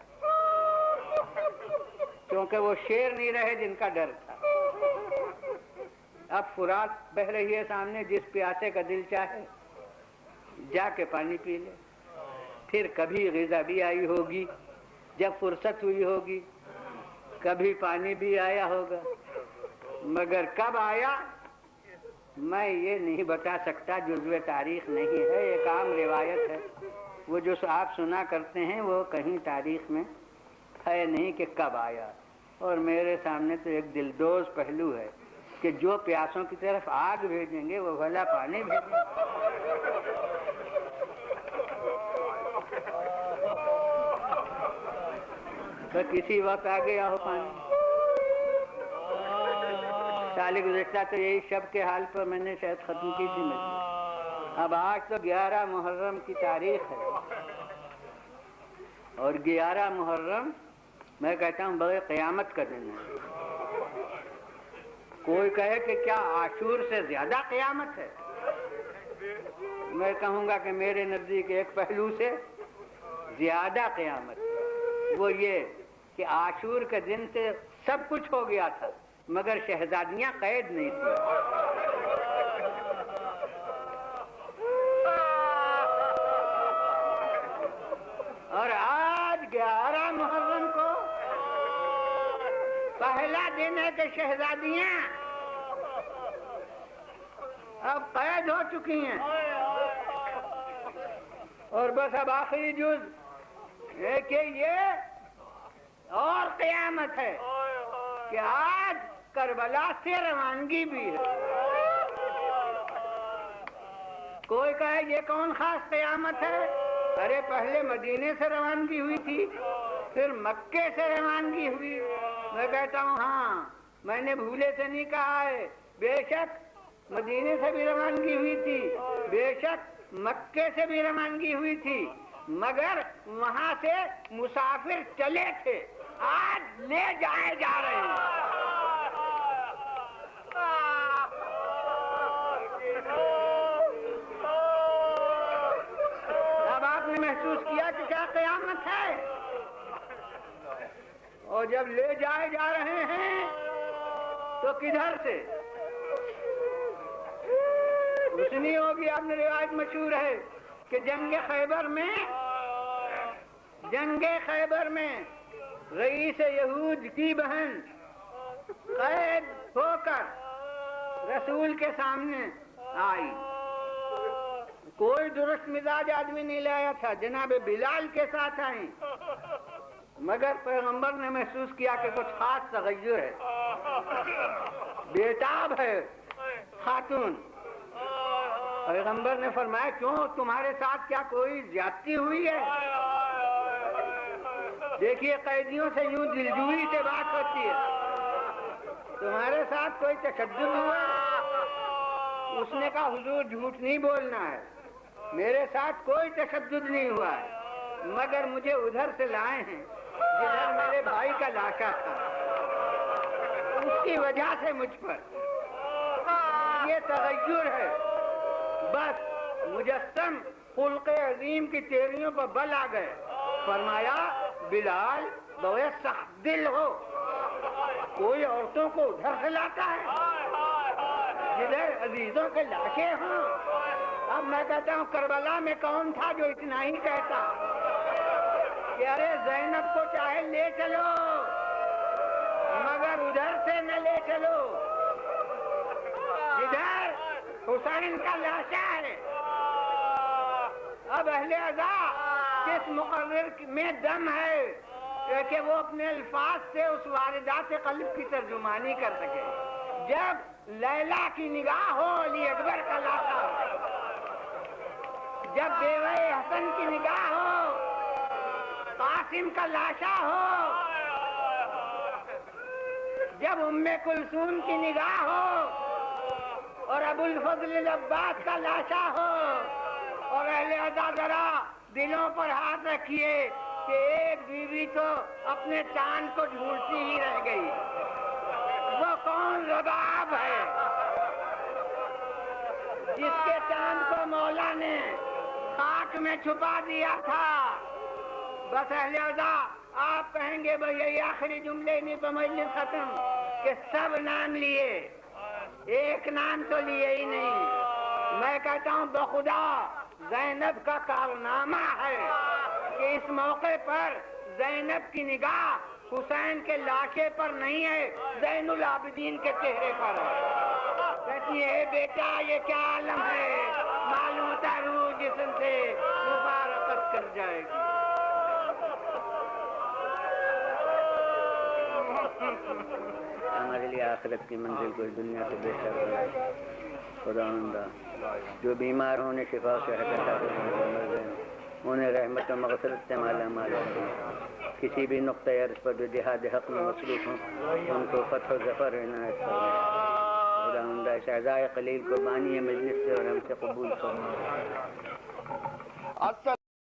کیونکہ وہ شیر نہیں رہے جن کا ڈر تھا۔ اب فرات بہہ رہی ہے سامنے، جس پیاسے کا دل چاہے جا کے پانی پی لے۔ پھر کبھی غذا بھی آئی ہوگی جب فرصت ہوئی ہوگی، کبھی پانی بھی آیا ہوگا، مگر کب آیا میں یہ نہیں بتا سکتا، جزو تاریخ نہیں ہے، ایک عام روایت ہے، وہ جو آپ سنا کرتے ہیں وہ کہیں تاریخ میں ہے نہیں کہ کب آیا۔ اور میرے سامنے تو ایک دلدوز پہلو ہے کہ جو پیاسوں کی طرف آگ بھیجیں گے وہ بھلا پانی بھیجیں گے۔ تو کسی وقت آ گیا ہو پانی۔ سال گزشتہ تو یہی شب کے حال پر میں نے شاید ختم کی تھی مجلس۔ اب آج تو 11 محرم کی تاریخ ہے، اور 11 محرم میں کہتا ہوں بڑے قیامت کا دن ہے۔ کوئی کہے کہ کیا عاشور سے زیادہ قیامت ہے؟ میں کہوں گا کہ میرے نزدیک ایک پہلو سے زیادہ قیامت ہے، وہ یہ کہ عاشور کے دن سے سب کچھ ہو گیا تھا مگر شہزادیاں قید نہیں تھیں۔ اور آج 11 محرم کو پہلا دن ہے کہ شہزادیاں اب قید ہو چکی ہیں، اور بس اب آخری جز ہے کہ یہ اور قیامت ہے کہ آج کربلا سے روانگی بھی ہے۔ کوئی کہے یہ کون خاص قیامت ہے؟ ارے پہلے مدینے سے روانگی ہوئی تھی، پھر مکے سے روانگی ہوئی۔ میں کہتا ہوں ہاں، میں نے بھولے سے نہیں کہا ہے، بے شک مدینے سے بھی روانگی ہوئی تھی، بے شک مکے سے بھی روانگی ہوئی تھی، مگر وہاں سے مسافر چلے تھے، آج لے جائے جا رہے ہیں۔ اب آپ نے محسوس کیا کہ کیا قیامت ہے، اور جب لے جائے جا رہے ہیں تو کدھر سے؟ سنی ہوگی آپ نے، روایت مشہور ہے کہ جنگ خیبر میں رئیس یہود کی بہن قید ہو کر رسول کے سامنے آئی۔ کوئی درست مزاج آدمی نہیں لایا تھا، جناب بلال کے ساتھ آئی، مگر پیغمبر نے محسوس کیا کہ کچھ خاص تغیر ہے، بیتاب ہے خاتون۔ پیغمبر نے فرمایا کیوں، تمہارے ساتھ کیا کوئی زیادتی ہوئی ہے؟ دیکھیے قیدیوں سے یوں دلجوئی سے بات ہوتی ہے، تمہارے ساتھ کوئی تشدد ہوا؟ اس نے کہا حضور جھوٹ نہیں بولنا ہے، میرے ساتھ کوئی تشدد نہیں ہوا ہے، مگر مجھے ادھر سے لائے ہیں جدھر میرے بھائی کا لاشا تھا، اس کی وجہ سے مجھ پر یہ تغیر ہے۔ بس مجسم خلق عظیم کی تیریوں پر بل آ گئے۔ فرمایا بلال بڑے سخت دل ہو، کوئی عورتوں کو ادھر سے لاتا ہے جدھر عزیزوں کے لاشیں ہوں۔ اب میں کہتا ہوں کربلا میں کون تھا جو اتنا ہی کہتا کہ ارے زینب کو چاہے لے چلو مگر ادھر سے نہ لے چلو جدھر حسین کا لاشا ہے۔ اب اہل عزا کس مقرر میں دم ہے کہ وہ اپنے الفاظ سے اس واردات قلب کی ترجمانی کر سکے۔ جب لیلا کی نگاہ ہو علی اکبر کا لاشا ہو، جب بیوہ حسن کی نگاہ ہو قاسم کا لاشا ہو، جب ام کلثوم کی نگاہ ہو اور ابو الفضل العباس کا لاشا ہو، اور اہل عزا ذرا دلوں پر ہاتھ رکھیے کہ ایک بیوی تو اپنے چاند کو ڈھونڈتی ہی رہ گئی، وہ کون رباب ہے جس کے چاند کو مولا نے خاک میں چھپا دیا تھا۔ بس اہل عزا آپ کہیں گے بھئی یہ آخری جملے نہیں تو مجلس ختم، کہ سب نام لیے ایک نام تو لیے ہی نہیں۔ میں کہتا ہوں بخدا زینب کا کارنامہ ہے کہ اس موقع پر زینب کی نگاہ حسین کے لاشے پر نہیں ہے، زین العابدین کے چہرے پر ہے۔ کہتی ہے بیٹا یہ کیا عالم ہے، معلوم ہوتا روح جسم سے مفارقت کر جائے گی۔ ہمارے لیے آخرت کی منزل کوئی دنیا سے بہتر ہے۔ خداوندہ جو بیمار ہونے شفا صحت عطا فرما، انہیں رحمت و مغفرت سے مالا مال فرما۔ کسی بھی نقطۂ عرض پر جو جہاد حق میں مصروف ہوں ان کو فتح و ظفر عنایت فرما۔ خداوندہ اس اعزائے قلیل کو بانی مجلس سے اور ہم سے قبول فرما۔